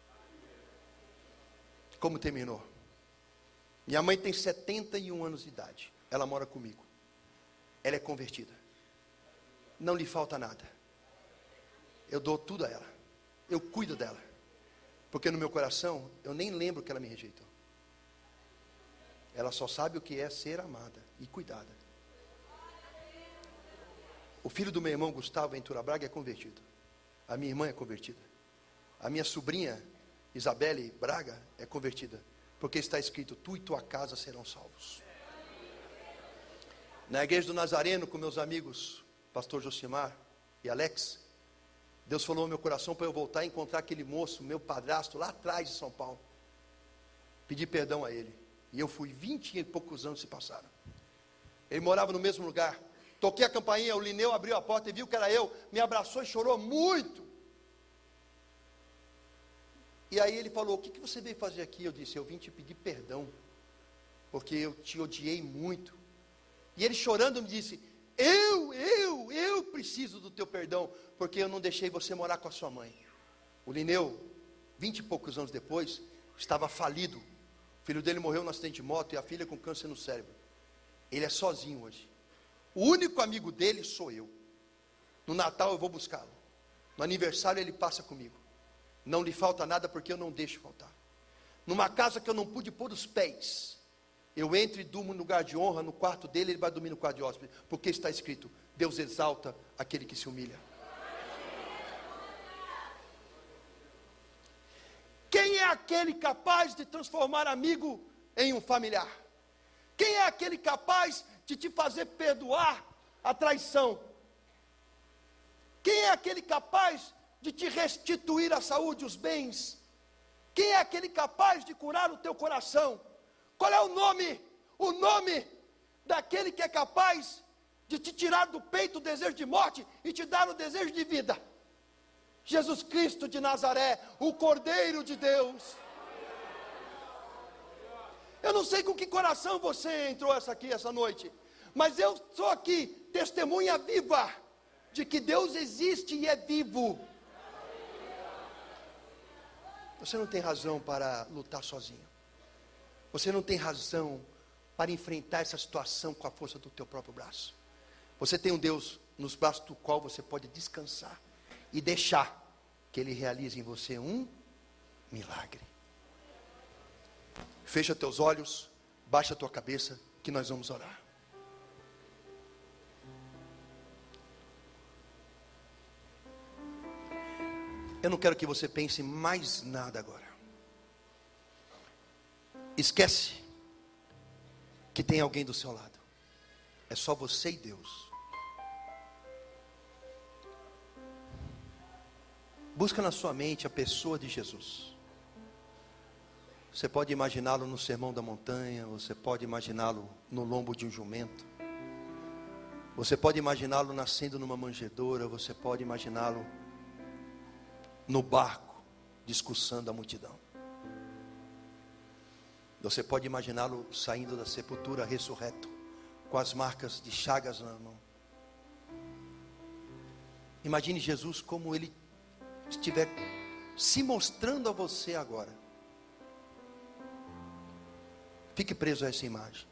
Como terminou? Minha mãe tem 71 anos de idade. Ela mora comigo. Ela é convertida. Não lhe falta nada. Eu dou tudo a ela. Eu cuido dela. Porque no meu coração, eu nem lembro que ela me rejeitou. Ela só sabe o que é ser amada e cuidada. O filho do meu irmão Gustavo Ventura Braga é convertido. A minha irmã é convertida. A minha sobrinha Isabelle Braga é convertida. Porque está escrito: tu e tua casa serão salvos. Na igreja do Nazareno, com meus amigos pastor Josimar e Alex, Deus falou no meu coração para eu voltar e encontrar aquele moço, meu padrasto, lá atrás de São Paulo. Pedi perdão a ele. E eu fui, 20 e poucos anos se passaram. Ele morava no mesmo lugar. Toquei a campainha, o Lineu abriu a porta e viu que era eu. Me abraçou e chorou muito. E aí ele falou: o que você veio fazer aqui? Eu disse: eu vim te pedir perdão, porque eu te odiei muito. E ele chorando me disse: eu preciso do teu perdão, porque eu não deixei você morar com a sua mãe. O Lineu, 20 e poucos anos depois, estava falido. O filho dele morreu num acidente de moto e a filha com câncer no cérebro. Ele é sozinho hoje. O único amigo dele sou eu. No Natal eu vou buscá-lo. No aniversário ele passa comigo. Não lhe falta nada porque eu não deixo faltar. Numa casa que eu não pude pôr os pés, eu entro e durmo no lugar de honra, no quarto dele, ele vai dormir no quarto de hóspede. Porque está escrito, Deus exalta aquele que se humilha. Quem é aquele capaz de transformar amigo em um familiar? Quem é aquele capaz de te fazer perdoar a traição? Quem é aquele capaz de te restituir a saúde, os bens? Quem é aquele capaz de curar o teu coração? Qual é o nome? O nome daquele que é capaz de te tirar do peito o desejo de morte e te dar o desejo de vida. Jesus Cristo de Nazaré, o Cordeiro de Deus. Eu não sei com que coração você entrou aqui essa noite, mas eu sou aqui testemunha viva de que Deus existe e é vivo. Você não tem razão para lutar sozinho. Você não tem razão para enfrentar essa situação com a força do teu próprio braço. Você tem um Deus nos braços do qual você pode descansar e deixar que Ele realize em você um milagre. Fecha teus olhos, baixa a tua cabeça, que nós vamos orar. Eu não quero que você pense em mais nada agora. Esquece que tem alguém do seu lado. É só você e Deus. Busca na sua mente a pessoa de Jesus. Você pode imaginá-lo no Sermão da Montanha, você pode imaginá-lo no lombo de um jumento, você pode imaginá-lo nascendo numa manjedoura, você pode imaginá-lo no barco, discursando a multidão. Você pode imaginá-lo saindo da sepultura ressurreto, com as marcas de chagas na mão. Imagine Jesus como Ele estiver se mostrando a você agora. Fique preso a essa imagem.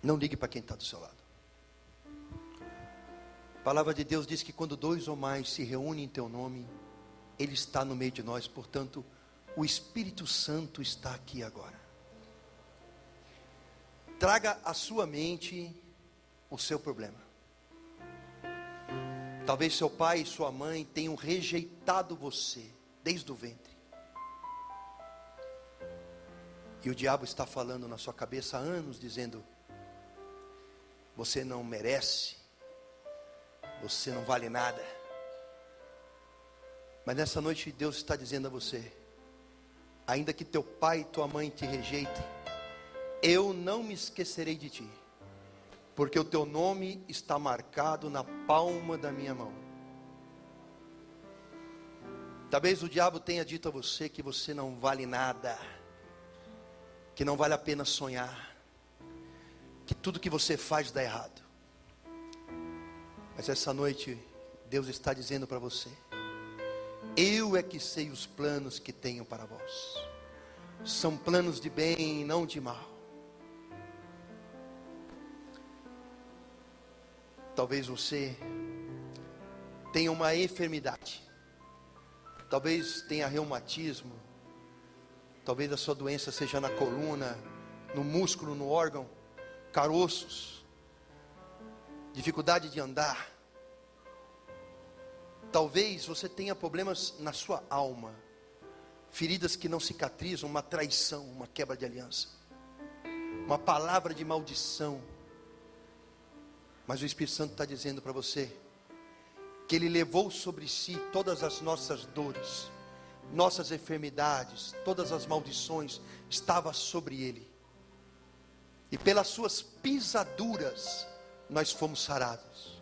Não ligue para quem está do seu lado. A palavra de Deus diz que quando 2 ou mais se reúnem em teu nome, Ele está no meio de nós. Portanto, o Espírito Santo está aqui agora. Traga à sua mente o seu problema. Talvez seu pai e sua mãe tenham rejeitado você desde o ventre. E o diabo está falando na sua cabeça há anos, dizendo: você não merece, você não vale nada. Mas nessa noite Deus está dizendo a você: ainda que teu pai e tua mãe te rejeitem, eu não me esquecerei de ti, porque o teu nome está marcado na palma da minha mão. Talvez o diabo tenha dito a você que você não vale nada, que não vale a pena sonhar, que tudo que você faz dá errado. Mas essa noite Deus está dizendo para você: eu é que sei os planos que tenho para vós. São planos de bem, não de mal. Talvez você tenha uma enfermidade. Talvez tenha reumatismo. Talvez a sua doença seja na coluna, no músculo, no órgão, caroços, dificuldade de andar. Talvez você tenha problemas na sua alma, feridas que não cicatrizam, uma traição, uma quebra de aliança, uma palavra de maldição. Mas o Espírito Santo está dizendo para você que Ele levou sobre si todas as nossas dores, nossas enfermidades, todas as maldições, estava sobre Ele. E pelas suas pisaduras nós fomos sarados.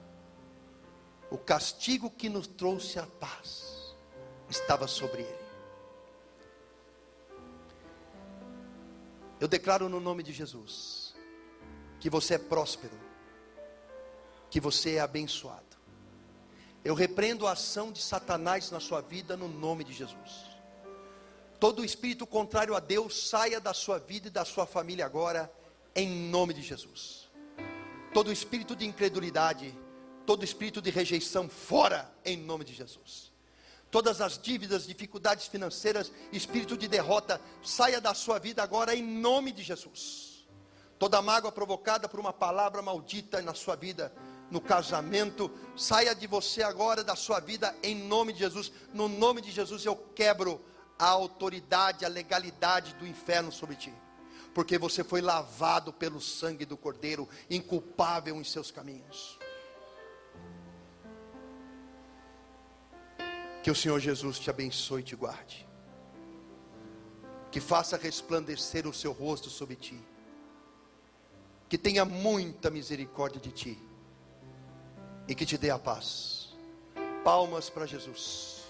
O castigo que nos trouxe a paz estava sobre Ele. Eu declaro no nome de Jesus que você é próspero, que você é abençoado. Eu repreendo a ação de Satanás na sua vida no nome de Jesus. Todo espírito contrário a Deus saia da sua vida e da sua família agora, em nome de Jesus. Todo espírito de incredulidade, Todo espírito de rejeição fora, em nome de Jesus. Todas as dívidas, dificuldades financeiras, espírito de derrota, saia da sua vida agora em nome de Jesus. Toda mágoa provocada por uma palavra maldita na sua vida, no casamento, saia de você agora, da sua vida, em nome de Jesus. No nome de Jesus eu quebro a autoridade, a legalidade do inferno sobre ti, porque você foi lavado pelo sangue do Cordeiro, inculpável em seus caminhos. Que o Senhor Jesus te abençoe e te guarde, que faça resplandecer o seu rosto sobre ti, que tenha muita misericórdia de ti, e que te dê a paz. Palmas para Jesus.